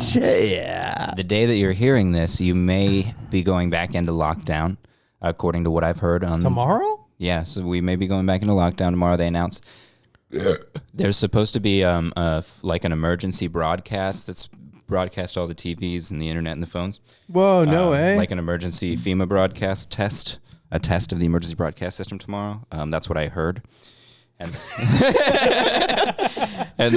Shit! Yeah. The day that you're hearing this, you may be going back into lockdown, according to what I've heard on Tomorrow? Yeah, so we may be going back into lockdown tomorrow. They announced there's supposed to be like an emergency broadcast that's broadcast all the TVs and the internet and the phones. Whoa, no way. Like an emergency FEMA broadcast test, a test of the emergency broadcast system tomorrow. That's what I heard. And and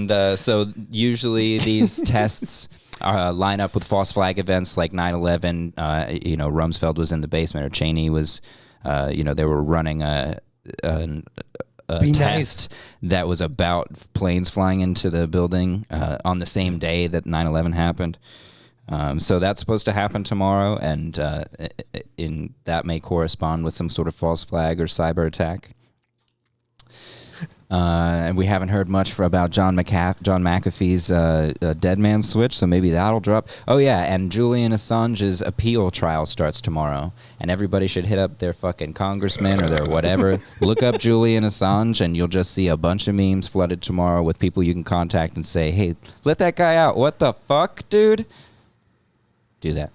that's so usually these tests line up with false flag events like 9/11. Rumsfeld was in the basement, or Cheney was. They were running a test that was about planes flying into the building on the same day that 9/11 happened. So that's supposed to happen tomorrow, and that may correspond with some sort of false flag or cyber attack. And we haven't heard much about John McAfee's dead man switch, so maybe that'll drop. Oh yeah, and Julian Assange's appeal trial starts tomorrow, and everybody should hit up their fucking congressman or their whatever. Look up Julian Assange, and you'll just see a bunch of memes flooded tomorrow with people you can contact and say, "Hey, let that guy out! What the fuck, dude?" Do that.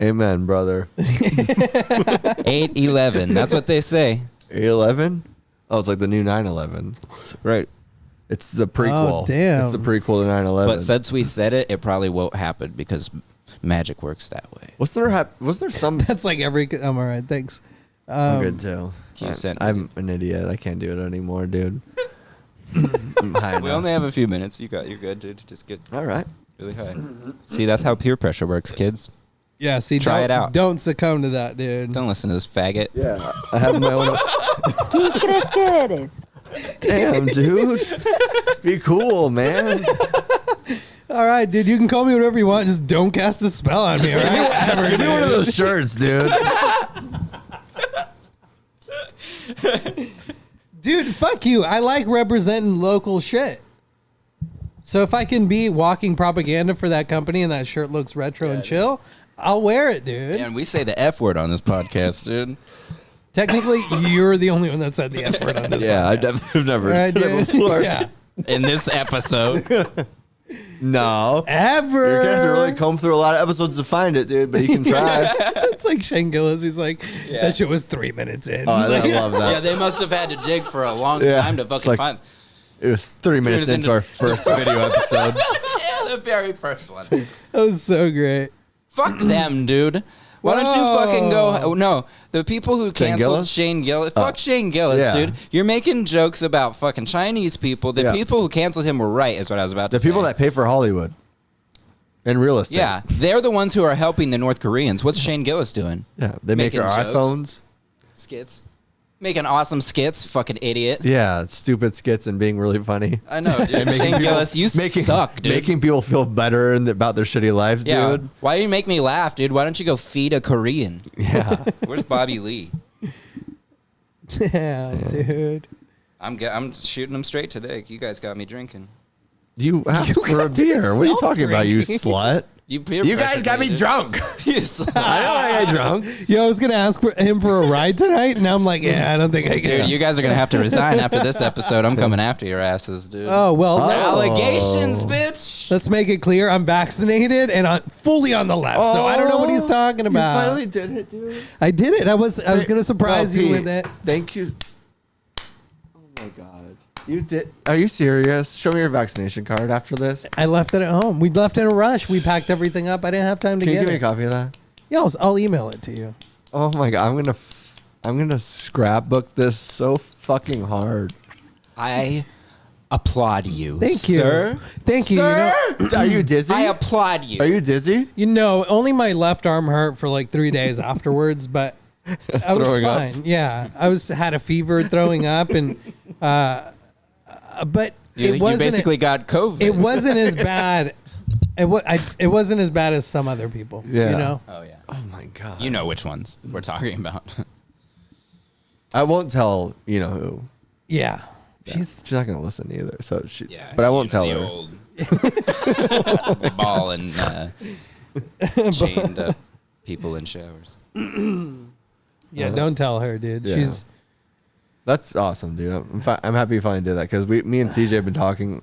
Amen, brother. 8/11. That's what they say. 8/11. Oh, it's like the new 9/11. Right. It's the prequel. Oh, damn. It's the prequel to 9/11. But since we said it, it probably won't happen because magic works that way. Was there some? That's like I'm all right, thanks. I'm good too. I'm an idiot. I can't do it anymore, dude. I'm high We enough. only have a few minutes. You're good, dude. Just get All right. really high. See, that's how peer pressure works, kids. Yeah, see, Try it out. Don't succumb to that, dude. Don't listen to this faggot. Yeah, I have my own. ¿Quién crees que eres? Damn, dude. Be cool, man. All right, dude, you can call me whatever you want. Just don't cast a spell on me, all right? Give me one of those shirts, dude. Dude, fuck you. I like representing local shit. So if I can be walking propaganda for that company and that shirt looks retro and chill, I'll wear it, dude. And we say the F word on this podcast, dude. Technically, you're the only one that said the F word on this Yeah, I podcast. definitely have never All right, said it dude? before. Yeah. In this episode. No. Ever. You're gonna have to really comb through a lot of episodes to find it, dude. But you can try. It's like Shane Gillis. He's like, that shit was 3 minutes in. Oh, I love that. Yeah, they must have had to dig for a long Yeah, time to it's fucking like- find. It was 3 minutes minutes into our first video episode. Yeah, the very first one. That was so great. Fuck them, dude. Why don't you fucking go? Oh, no, the people who canceled Gillis? Shane Gillis. Fuck Shane Gillis, yeah. dude. You're making jokes about fucking Chinese people. The Yeah. people who canceled him were right, is what I was about to The say. people that pay for Hollywood and real estate. Yeah, they're the ones who are helping the North Koreans. What's Shane Gillis doing? Yeah, they make Making our jokes. iPhones. Skits. Making awesome skits. Fucking idiot. Yeah, stupid skits and being really funny. I know, dude. Shane Gillis, you suck, dude. Making people feel better about their shitty lives, yeah. dude. Why do you make me laugh, dude? Why don't you go feed a Korean? Yeah. Where's Bobby Lee? Yeah, dude. I'm shooting them straight today. You guys got me drinking. You asked for a beer. What are you talking about, you slut? You You guys got me dude. drunk. You slut. I know I got drunk. Yo, I was going to ask him for a ride tonight, and I'm like, yeah, I don't think I can. Dude, you guys are gonna have to resign after this episode. I'm coming after your asses, dude. Oh, well, Allegations, bitch. let's make it clear. I'm vaccinated and I'm fully on the left, so I don't know what he's talking about. You finally did it, dude. I did it. I was going to surprise you Pete, with it. Thank you. Oh my god. You did. Are you serious? Show me your vaccination card after this. I left it at home. We left in a rush. We packed everything up. I didn't have time to Can you get give me a it. copy of that? Yeah, I'll email it to you. Oh my god, I'm gonna scrapbook this so fucking hard. I applaud you. Thank you. Sir. Thank you. Sir? Are you dizzy? I applaud you. Are you dizzy? You know, only my left arm hurt for like 3 days afterwards, but I was Throwing up? fine. Yeah, I had a fever, throwing up, and but You it wasn't. basically got COVID. It wasn't as bad. It wasn't as bad as some other people. Yeah. You know. Oh yeah. Oh my god. You know which ones we're talking about. I won't tell you know who. Yeah. She's She's not gonna listen either. So she. Yeah. But I won't tell the her. Old ball and chained up people in showers. Yeah, don't tell her, dude. Yeah. She's That's awesome, dude. I'm happy you finally did that because me and CJ have been talking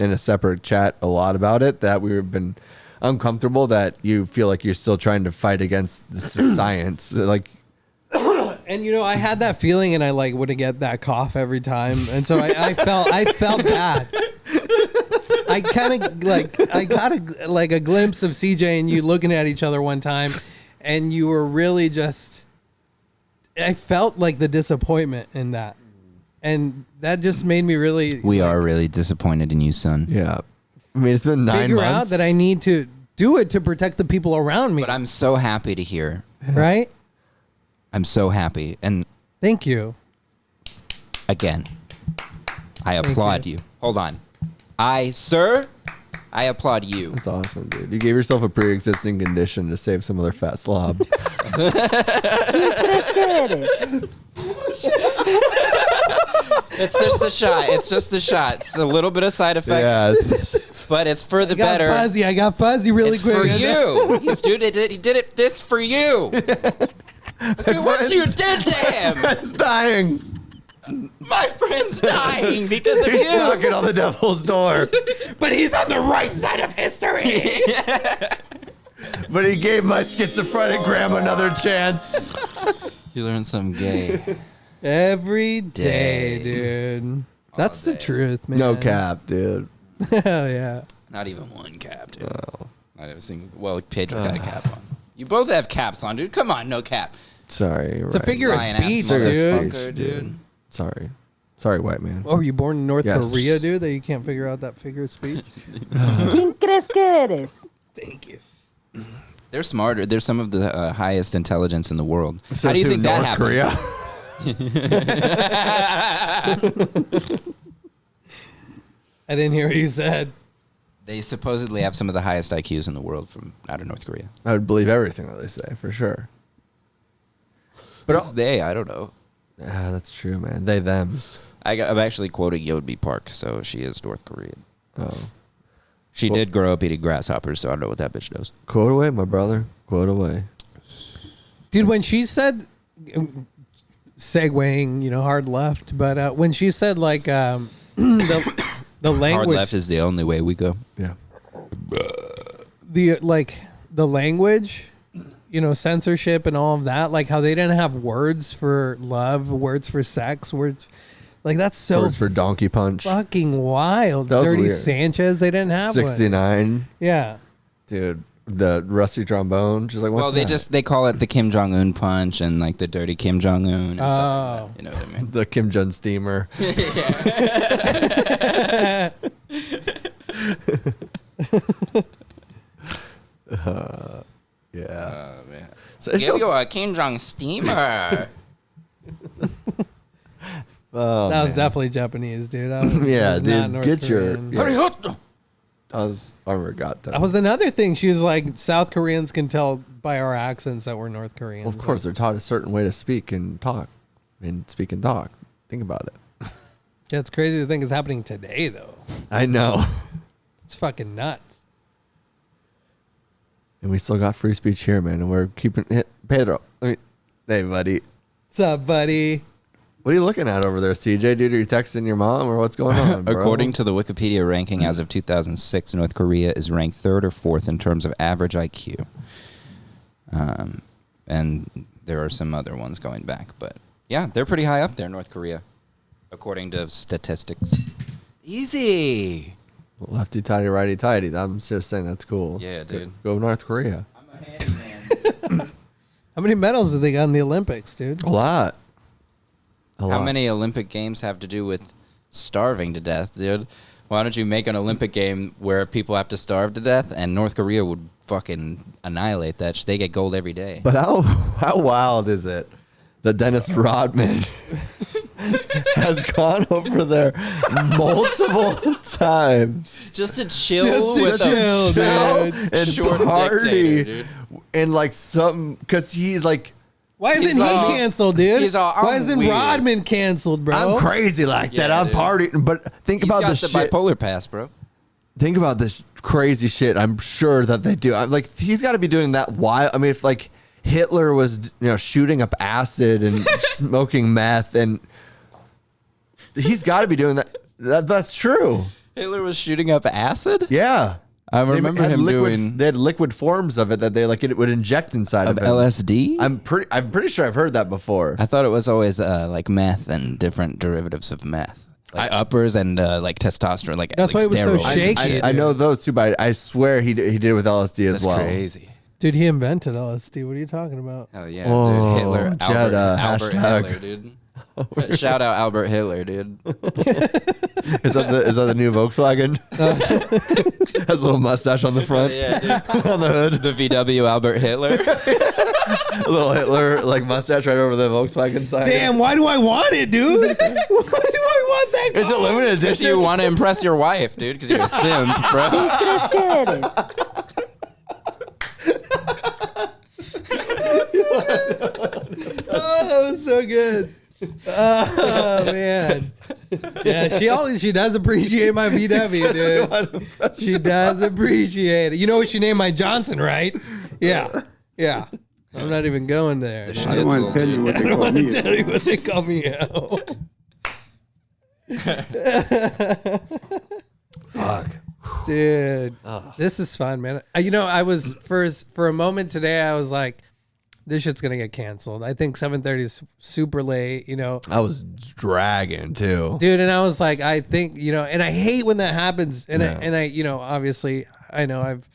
in a separate chat a lot about it. That we've been uncomfortable that you feel like you're still trying to fight against the science. Like, and I had that feeling, and I like would get that cough every time, and so I felt bad. I kind of I got a glimpse of CJ and you looking at each other one time, and you were really just. I felt like the disappointment in that, and that just made me really. We are really disappointed in you, son. yeah. I mean, it's been 9 figure months. out that I need to do it to protect the people around me. But I'm so happy to hear. Right? I'm so happy. And Thank you. again, I applaud you. Hold on. Sir, I applaud you. That's awesome, dude. You gave yourself a pre-existing condition to save some other fat slob. It's just the shot. It's just the shot. It's a little bit of side effects, Yes. but it's for the I got better. fuzzy. I got fuzzy really It's quick. for you. He's, dude, he did it this for you. Look at what you did to him. It's dying. My friend's dying because of He's you. knocking on the devil's door. But he's on the right side of history. But he gave my schizophrenic grandma another chance. You learned some gay. Every day, Day. dude. That's the truth, man. No cap, dude. Hell yeah. Not even one cap, dude. Not even single. Well, Pedro got a cap on. You both have caps on, dude. Come on, no cap. Sorry. It's a figure of Lion-ass speech, Figure of dude. speech, dude. Sorry. Sorry, white man. Oh, were you born in North Yes. Korea, dude, that you can't figure out that figure of speech? ¿Quién crees que eres? Thank you. They're smarter. They're some of the highest intelligence in the world. So How do you to think that North happens? Korea? I didn't hear what you said. They supposedly have some of the highest IQs in the world from out of North Korea. I would believe everything that they say, for sure. But Who's they? I don't know. that's true, man. They, thems. I'm actually quoting Yeonmi Park, so she is North Korean. Oh. She Well- did grow up eating grasshoppers, so I don't know what that bitch knows. Quote away, my brother. Quote away. Dude, when she said, segueing, hard left, but when she said, like, the language. Hard left is the only way we go. Yeah. the language, censorship and all of that, like how they didn't have words for love, words for sex, words like that's so Words for donkey punch. fucking wild. That was Dirty weird. Sanchez, they didn't have one. 69. Yeah. Dude. The rusty trombone. She's like, what's Well, that? they call it the Kim Jong-un punch and like the dirty Kim Jong-un and stuff like that. You know what I mean? The Kim Jong-Steamer. Yeah. Oh, man. So it Give feels- you a Kim Jong-Steamer. oh, That was man. definitely Japanese, dude. That was, Yeah, that was dude, not North get your- Korean. yeah. I was got that. That was another thing. She was like, South Koreans can tell by our accents that we're North Koreans. Well, of course, they're taught a certain way to speak and talk. Speak and talk. Think about it. Yeah, it's crazy to think it's happening today, though. I know. It's fucking nuts. And we still got free speech here, man. And we're keeping it. Pedro. Hey, buddy. What's up, buddy? What are you looking at over there, CJ? Dude, are you texting your mom or what's going on, bro? According to the Wikipedia ranking as of 2006, North Korea is ranked 3rd or 4th in terms of average IQ. And there are some other ones going back. But yeah, they're pretty high up there, North Korea, according to statistics. Easy. Lefty tighty, righty tighty. I'm just saying that's cool. Yeah, dude. Go North Korea. I'm a handyman. How many medals did they got in the Olympics, dude? A lot. How many Olympic Games have to do with starving to death, dude? Why don't you make an Olympic game where people have to starve to death, and North Korea would fucking annihilate that. They get gold every day. But how wild is it that Dennis Rodman has gone over there multiple times Just to chill Just to with chill, a dude. and short party dictator, dude. and like something because he's like Why isn't He's he all- canceled, dude? he's all, Why I'm isn't weird. Rodman canceled, bro? I'm crazy like that. Yeah, I'm dude. partying, but think He's about got the the shit. bipolar pass, bro. Think about this crazy shit. I'm sure that they do. I'm like he's got to be doing that while. I mean, if like Hitler was, shooting up acid and smoking meth, and he's got to be doing that. That's true. Hitler was shooting up acid? Yeah. I remember him doing. They had liquid forms of it that it would inject inside of him. LSD? I'm pretty sure I've heard that before. I thought it was always like meth and different derivatives of meth. Like uppers and like testosterone. Like That's like why it was so steroids. shaky. I know those too, but I swear he did it with LSD as That's well. crazy. Dude, he invented LSD. What are you talking about? Oh yeah, Oh, dude. Hitler, Albert hashtag. Hitler, dude. Shout out Albert Hitler, dude. Is that the new Volkswagen? Has a little mustache on the front, Yeah, dude. on the hood. The VW Albert Hitler. A little Hitler like mustache right over the Volkswagen side. Damn, why do I want it, dude? Why do I want that car? Is it limited Because edition? you want to impress your wife, dude. Because you're a simp, bro. ¿Crees que eres? Oh, that was so good. Oh man, yeah. She does appreciate my VW, dude. She does appreciate it. You know what she named my Johnson, right? Yeah. I'm not even going there. I don't want to tell you what they call me. Tell you what they call me out. Fuck. Dude, this is fun, man. I was for a moment today. I was like, this shit's gonna get canceled. I think 7:30 is super late. I was dragging too. Dude, and I was like, I think, and I hate when that happens. And I obviously, I know I've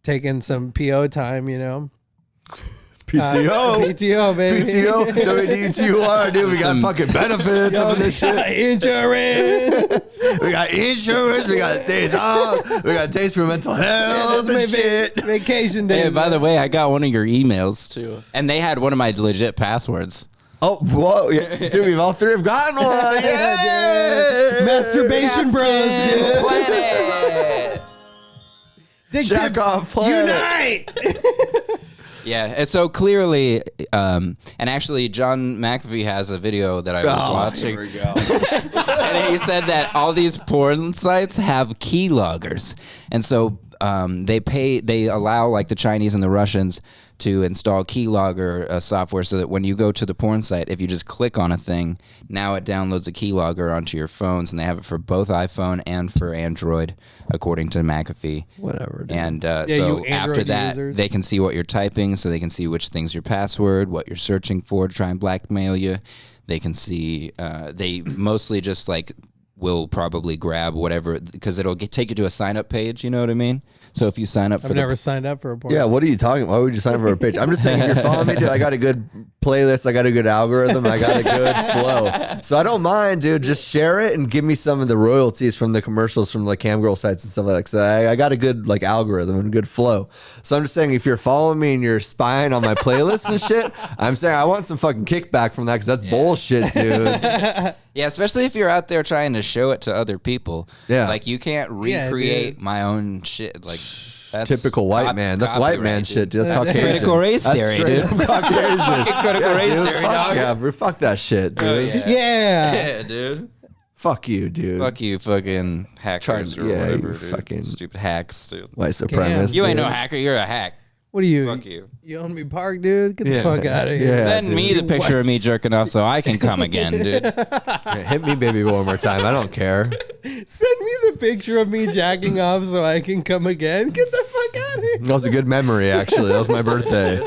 taken some PO time, PTO. PTO, baby. PTO. WDUTUR, dude. We got fucking benefits of this shit. Insurance. We got insurance. We got days off. We got days for mental health and shit. Vacation days. Hey, by the way, I got one of your emails too, and they had one of my legit passwords. Oh, whoa. Yeah. Dude, we've all three have gotten one. Yeah, dude. Masturbation bros, dude. Planet. Dick Jack tips off planet. unite. Yeah, and so clearly, and actually, John McAfee has a video that I was watching. Here we go. And he said that all these porn sites have keyloggers, and so they allow like the Chinese and the Russians to install keylogger software, so that when you go to the porn site, if you just click on a thing, now it downloads a keylogger onto your phones, and they have it for both iPhone and for Android, according to McAfee. Whatever, dude. And you so after Android that, users. they can see what you're typing, so they can see which thing's your password, what you're searching for to try and blackmail you. They can see. They mostly just like will probably grab whatever, because it'll take you to a sign up page. You know what I mean? So if you sign up for I've never signed up for a porn. Yeah, what are you talking about? Why would you sign up for a page? I'm just saying, if you're following me, dude, I got a good playlist. I got a good algorithm. I got a good flow. So I don't mind, dude. Just share it and give me some of the royalties from the commercials from like cam girl sites and stuff like that. So I got a good like algorithm and good flow. So I'm just saying, if you're following me and you're spying on my playlist and shit, I'm saying I want some fucking kickback from that, because that's bullshit, dude. Yeah, especially if you're out there trying to show it to other people. Yeah. Like you can't Yeah, recreate dude. my own shit. Like that's Typical white man. That's white man copyright, shit, dude. dude. That's Caucasian. critical race That's theory, straight dude. up Caucasian. Fucking critical race dude, theory, fuck dog. yeah, bro. Fuck that shit, dude. Yeah. Yeah. Yeah, dude. Fuck you, dude. Fuck you, fucking hackers or Yeah, whatever, you dude. fucking- Stupid hacks, dude. White supremacist. You ain't no dude. hacker. You're a hack. What are you? Fuck you. Yeonmi Park, dude. Get the Yeah. fuck out of here. Yeah. Send me the picture of me jerking off so I can come again, dude. Yeah, hit me, baby, one more time. I don't care. Send me the picture of me jacking off so I can come again. Get the fuck out of here. That was a good memory, actually. That was my birthday.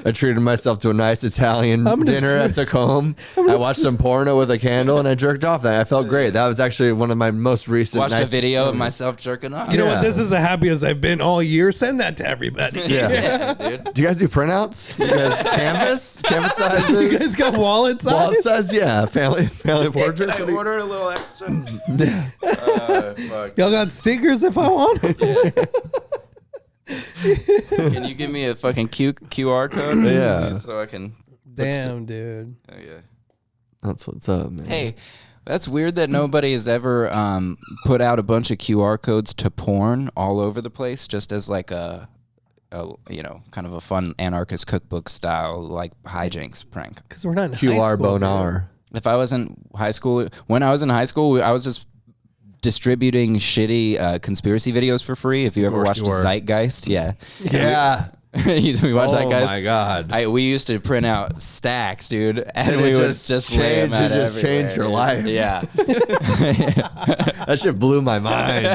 I treated myself to a nice Italian dinner. I took home. I watched some porno with a candle, and I jerked off. That I felt great. That was actually one of my most recent. Watched a nice video of myself jerking off. You know Yeah. what? This is the happiest I've been all year. Send that to everybody. Yeah. Yeah, dude. Do you guys do printouts? You guys canvas sizes? You guys got wallet size? Wall size? Yeah. Family portrait. Can I order a little extra? Fuck. Y'all got stickers if I want them? Can you give me a fucking QR code? Yeah. Please, so I can. put sti- Damn, dude. Oh, yeah. That's what's up, man. Hey, that's weird that nobody has ever put out a bunch of QR codes to porn all over the place, just as like a kind of a fun anarchist cookbook style like hijinks prank. Because we're not in high QR school, Bonar. If I was in high school, when I was in high school, I was just distributing shitty conspiracy videos for free. If you ever course watched you were. Zeitgeist, yeah. Yeah. We watched that, guys. Oh my god! We used to print out stacks, dude, and And we it would just just lay 'em out just everywhere, changed your dude. life. Yeah, That shit blew my mind.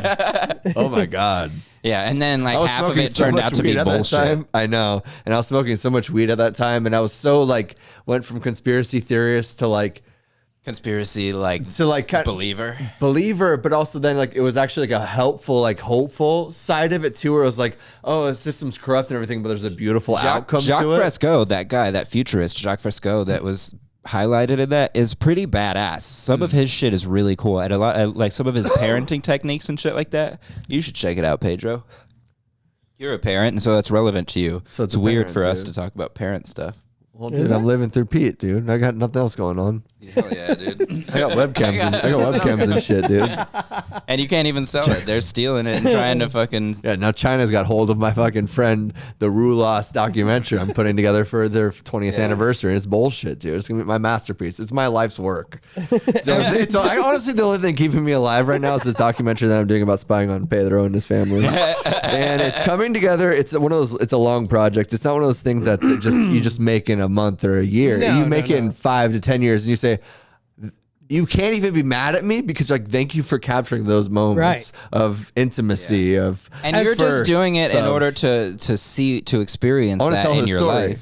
Oh my god! yeah, and then like I was half of smoking it so turned much out to be weed at that bullshit. time. I know, and I was smoking so much weed at that time, and I was so like went from conspiracy theorist to like Conspiracy, like believer. but also then like it was actually like a helpful, like hopeful side of it too, where it was like, oh, the system's corrupt and everything, but there's a beautiful outcome Jacques to it. Fresco, that guy, that futurist, Jacques Fresco, that was highlighted in that is pretty badass. Some of his shit is really cool, and like some of his parenting techniques and shit like that. You should check it out, Pedro. You're a parent, and so that's relevant to you. So it's it's a weird parent, for us dude. to talk about parent stuff. Well, dude, I'm living through Pete, dude. I got nothing else going on. Hell yeah, dude. I got webcams. I got webcams and shit, dude. And you can't even sell it. They're stealing it and trying to fucking. Yeah, now China's got hold of my fucking friend, the Rulas documentary I'm putting together for their 20th anniversary. It's bullshit, dude. It's gonna be my masterpiece. It's my life's work. So honestly, the only thing keeping me alive right now is this documentary that I'm doing about spying on Pedro and his family. And it's coming together. It's one of those. It's a long project. It's not one of those things that's you just make in a month or a year. You make it in 5 to 10 years, and you say, you can't even be mad at me because like thank you for capturing those moments of intimacy of And you're just doing it in of- order to experience I wanna that tell in his your story.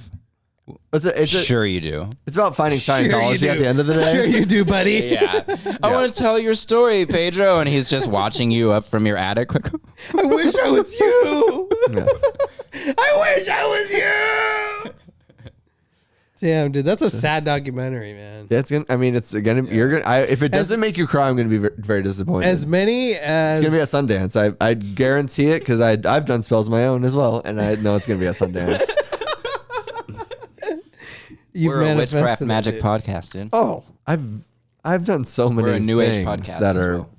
life. Sure You do. it's about finding Scientology at the end of the day. Sure you do, buddy. Yeah. I want to tell your story, Pedro, and he's just watching you up from your attic. Like, I wish I was you. Yeah. I wish I was you. Damn, dude, that's a sad documentary, man. That's gonna. I mean, it's gonna. You're gonna. If it doesn't make you cry, I'm gonna be very disappointed. As many as It's gonna be at Sundance. I guarantee it because I've done spells of my own as well, and I know it's gonna be at Sundance. you've we're a witchcraft manifested it, magic dude. podcast, dude. Oh, I've done so many We're a new age things podcast that as are well.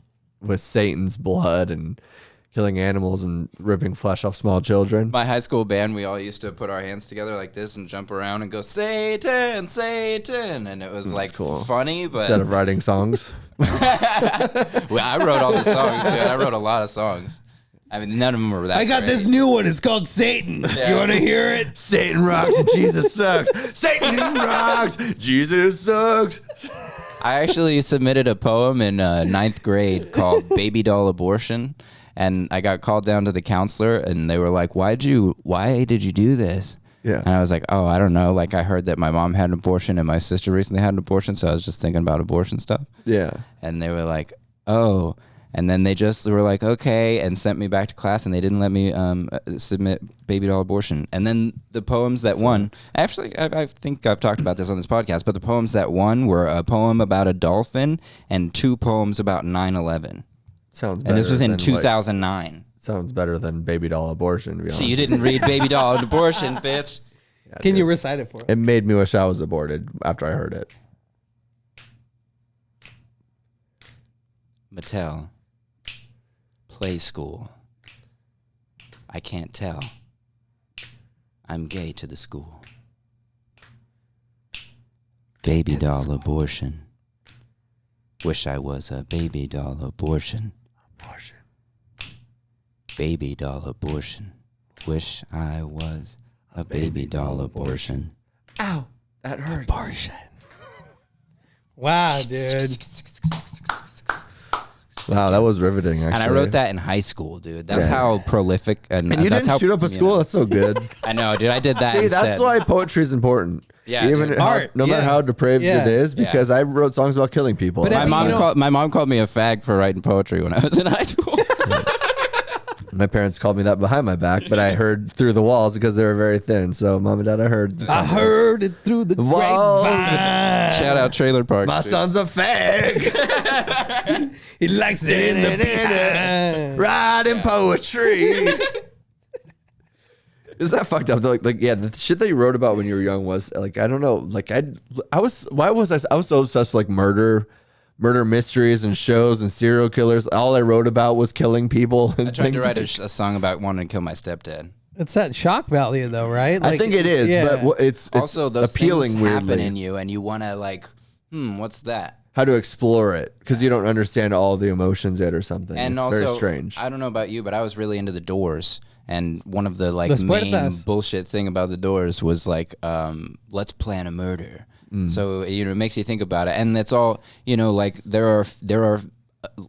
with Satan's blood and killing animals and ripping flesh off small children. My high school band, we all used to put our hands together like this and jump around and go, Satan, Satan. And it was like cool. funny, but Instead of writing songs. well, I wrote all the songs, dude. I wrote a lot of songs. I mean, none of them were that I got great. this new one. It's called Satan. You want to hear it? Satan rocks and Jesus sucks. Satan rocks, Jesus sucks. I actually submitted a poem in 9th grade called Baby Doll Abortion. And I got called down to the counselor, and they were like, why did you do this? Yeah. And I was like, oh, I don't know. Like, I heard that my mom had an abortion and my sister recently had an abortion, so I was just thinking about abortion stuff. Yeah. And they were like, oh. And then they just were like, okay, and sent me back to class, and they didn't let me submit Baby Doll Abortion. And then the poems that won, actually, I think I've talked about this on this podcast, but the poems that won were a poem about a dolphin and 2 poems about 9/11. Sounds better. And this was in than, 2009. sounds better than baby doll abortion, to be honest. So you didn't read Baby Doll Abortion, bitch. Can you recite it for us? It made me wish I was aborted after I heard it. Mattel. Play school. I can't tell. I'm gay to the school. Baby doll abortion. Wish I was a baby doll abortion. Baby doll abortion. Wish I was a baby doll abortion. Ow, that hurts. Wow, dude. Wow, that was riveting, actually. And I wrote that in high school, dude. That's Yeah. how prolific and And you that's didn't how, shoot up a school? That's so good. I know, dude. I did that. See, instead. that's why poetry is important. Yeah, Even dude. how- Art, no matter yeah. how depraved Yeah. it is, because I wrote songs about killing people. But My You mom know- my mom called me a fag for writing poetry when I was in high school. My parents called me that behind my back, but I heard through the walls because they were very thin. So, Mom and Dad, I heard. I heard it through the Walls. grapevine. Shout out Trailer Park. My dude. son's a fag. He likes it in the behind. Writing poetry. Is that fucked up? Though? Like, yeah, the shit that you wrote about when you were young was like, I don't know, like I was so obsessed with like murder mysteries and shows and serial killers. All I wrote about was killing people. And I tried to things. write a song about wanting to kill my stepdad. It's that shock value, though, right? I think it is, yeah. but it's Also, those appealing things happen weirdly. in you, and you want to like, what's that? How to explore it because you don't understand all the emotions yet or something. And it's also, very strange. I don't know about you, but I was really into the Doors, And one of the like Las main puertas. bullshit thing about the Doors was like, let's plan a murder. So it makes you think about it, and that's all. Like there are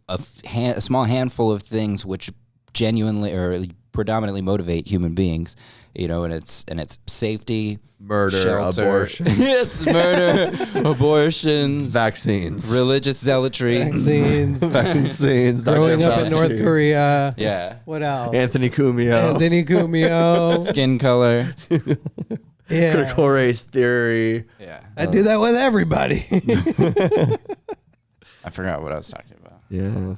a small handful of things which genuinely or predominantly motivate human beings. And it's safety, Murder, shelter. abortion. It's murder, abortions, Vaccines. religious zealotry. Vaccines. Vaccines. Growing Dr. up in Fauci. North Korea. Yeah. What else? Anthony Cumio. Anthony Cumio. Skin color. Yeah. Critical race theory. Yeah. I do that with everybody. I forgot what I was talking about. Yeah.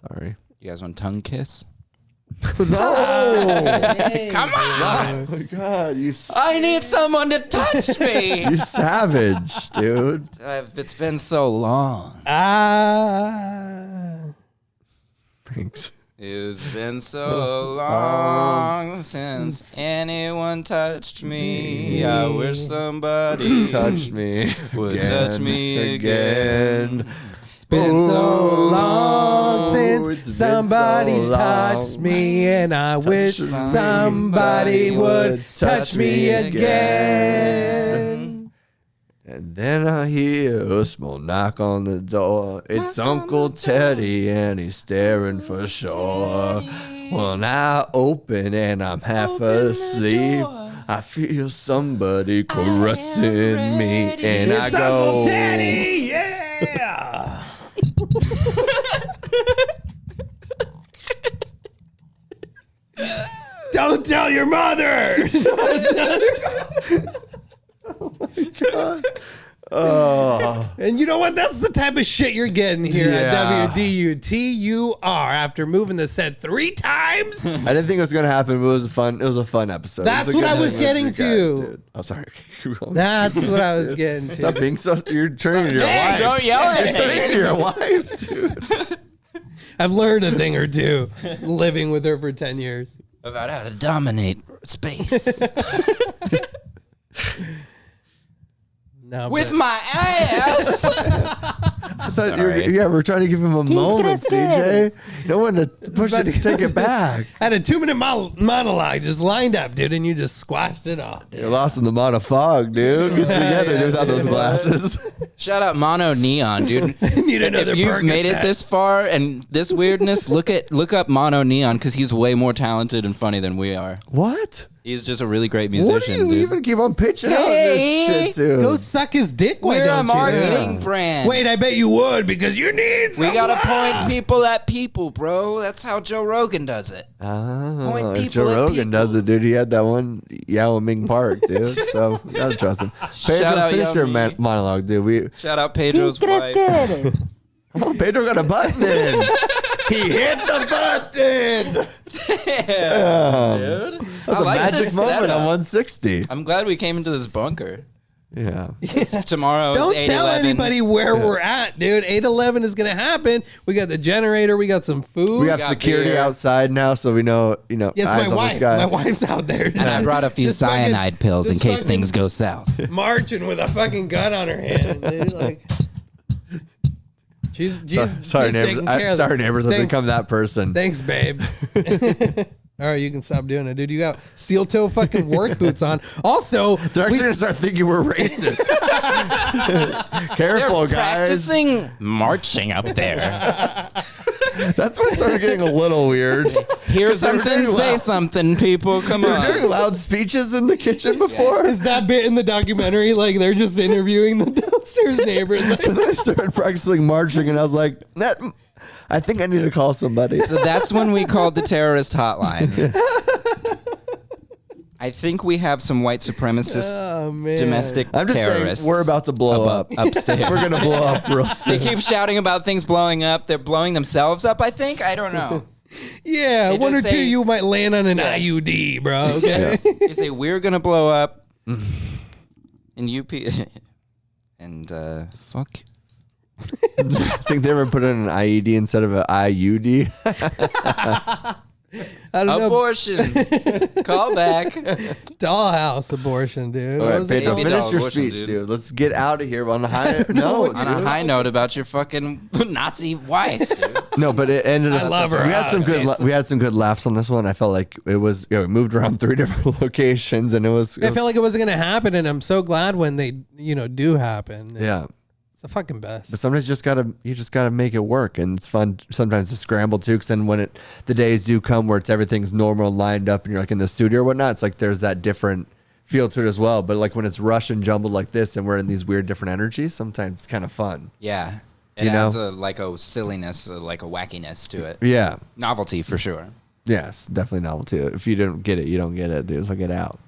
Sorry. You guys want tongue kiss? No. Come on! Oh, God. I need someone to touch me. You savage, dude. It's been so long. Thanks. It's been so long since anyone touched me. I wish somebody Touch me. would again, touch me again. It's been so long since it's been somebody so long. touched me, and I wish somebody would touch me again. And then I hear a small knock on the door. It's Uncle Teddy, and he's staring for sure. When I open and I'm half asleep, I feel somebody caressing me, and I go, Teddy, yeah. Don't tell your mother. And you know what? That's the type of shit you're getting here Yeah. at WDUTUR after moving the set 3 times. I didn't think it was gonna happen, but it was a fun episode. That's It was a what good I was hang with getting you guys, to. dude. I'm sorry. Keep going. That's what I was getting Stop to. being so. You're turning into your Hey, wife. don't yell at You're me. turning into your wife, dude. I've learned a thing or two living with her for 10 years. About how to dominate space No, with but- my ass. I thought Sorry. we're trying to give him a moment, CJ. No one to push it, take it back. I had a 2-minute monologue just lined up, dude, and you just squashed it off. Dude. You're lost in the amount of fog, dude. Get together yeah, without those glasses. Shout out Mono Neon, dude. Need another If you've Percocet. made it this far and this weirdness, look up Mono Neon because he's way more talented and funny than we are. What? He's just a really great What musician, do you dude. even keep on pitching out Hey, this shit to? Go suck his dick. Why We're don't a you? marketing brand. Wait, I bet you would because you need. We gotta someone. point people at people, bro. That's how Joe Rogan does it. Point If Joe people at Rogan people. does it, dude. He had that one Yeonmi Park, dude. So you gotta trust him. Pedro, out finish your Yeonmi. monologue, dude. Shout out ¿Quién Pedro's crees wife. que eres? Oh, Pedro got a button in. He hit the button. Dude. That's I a like magic this moment setup. on 160. I'm glad we came into this bunker. Yeah. Tomorrow Don't is 8/11. tell anybody where we're at, dude. 8/11 is gonna happen. We got the generator. We got some food. We have got security beer. outside now, so we know, Yeah, it's eyes my on wife. this guy. My wife's out there. And I brought a few Just fucking- cyanide pills in just case fucking things go south. marching with a fucking gun on her hand, dude. Like, she's Sorry, taking neighbors. care of Sorry, them. neighbors. I've Thanks. become that person. Thanks, babe. All right, you can stop doing it, dude. You got steel toe fucking work boots on. Also, They're actually gonna start thinking we're racist. Careful, guys. Practicing marching up there. That's when it started getting a little weird. Hear 'Cause they were something, doing say loud- something, people. Come They were doing on. loud speeches in the kitchen before. is that bit in the documentary? Like they're just interviewing the downstairs neighbors. Like, And then I started practicing marching, and I was like, I think I need to call somebody. So that's when we called the terrorist hotline. I think we have some white supremacist oh man, domestic I'm just terrorists. saying, we're about to blow up. Upstairs. We're gonna blow up real They soon. keep shouting about things blowing up. They're blowing themselves up, I think. I don't know. Yeah, They one or just two say- you might land on an IUD, bro. Okay. They say, we're going to blow up. And UP. And fuck. I think they ever put in an IED instead of an IUD. I don't know. Abortion. Call back. Dollhouse abortion, dude. All What right, was Pedro, it? Baby finish doll your abortion, speech, dude. dude. Let's get out of here on a high note. On a high note about your fucking Nazi wife, dude. No, but it ended up. I love her. We had some good. We had some good laughs on this one. I felt like it was. We moved around 3 different locations, and it was. I felt like it wasn't gonna happen, and I'm so glad when they, do happen. Yeah. It's the fucking best. But sometimes you just gotta make it work, and it's fun sometimes to scramble too. Because then when the days do come where everything's normal and lined up, and you're like in the studio or whatnot, it's like there's that different feel to it as well. But like when it's rushed and jumbled like this, and we're in these weird different energies, sometimes it's kind of fun. Yeah. It adds a silliness, like a wackiness to it. Yeah. Novelty for sure. Yes, definitely novelty. If you don't get it, you don't get it, dude. So get out.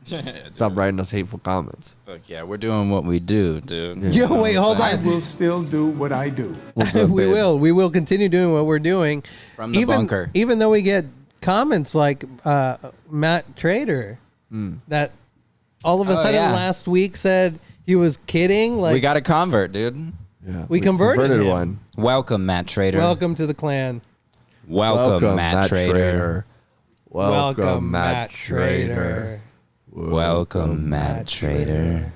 Stop writing us hateful comments. Fuck yeah, we're doing what we do, dude. Yo, wait, hold I on. will still do what I do. What's up, We babe? will. We will continue doing what we're doing. From the bunker. Even though we get comments like Matt Trader that all of a sudden yeah. last week said he was kidding. Like We got a convert, dude. Yeah, We converted him. one. Welcome, Matt Trader. Welcome to the clan. Welcome, Matt Trader. Welcome, Matt Trader. Welcome, Matt Trader.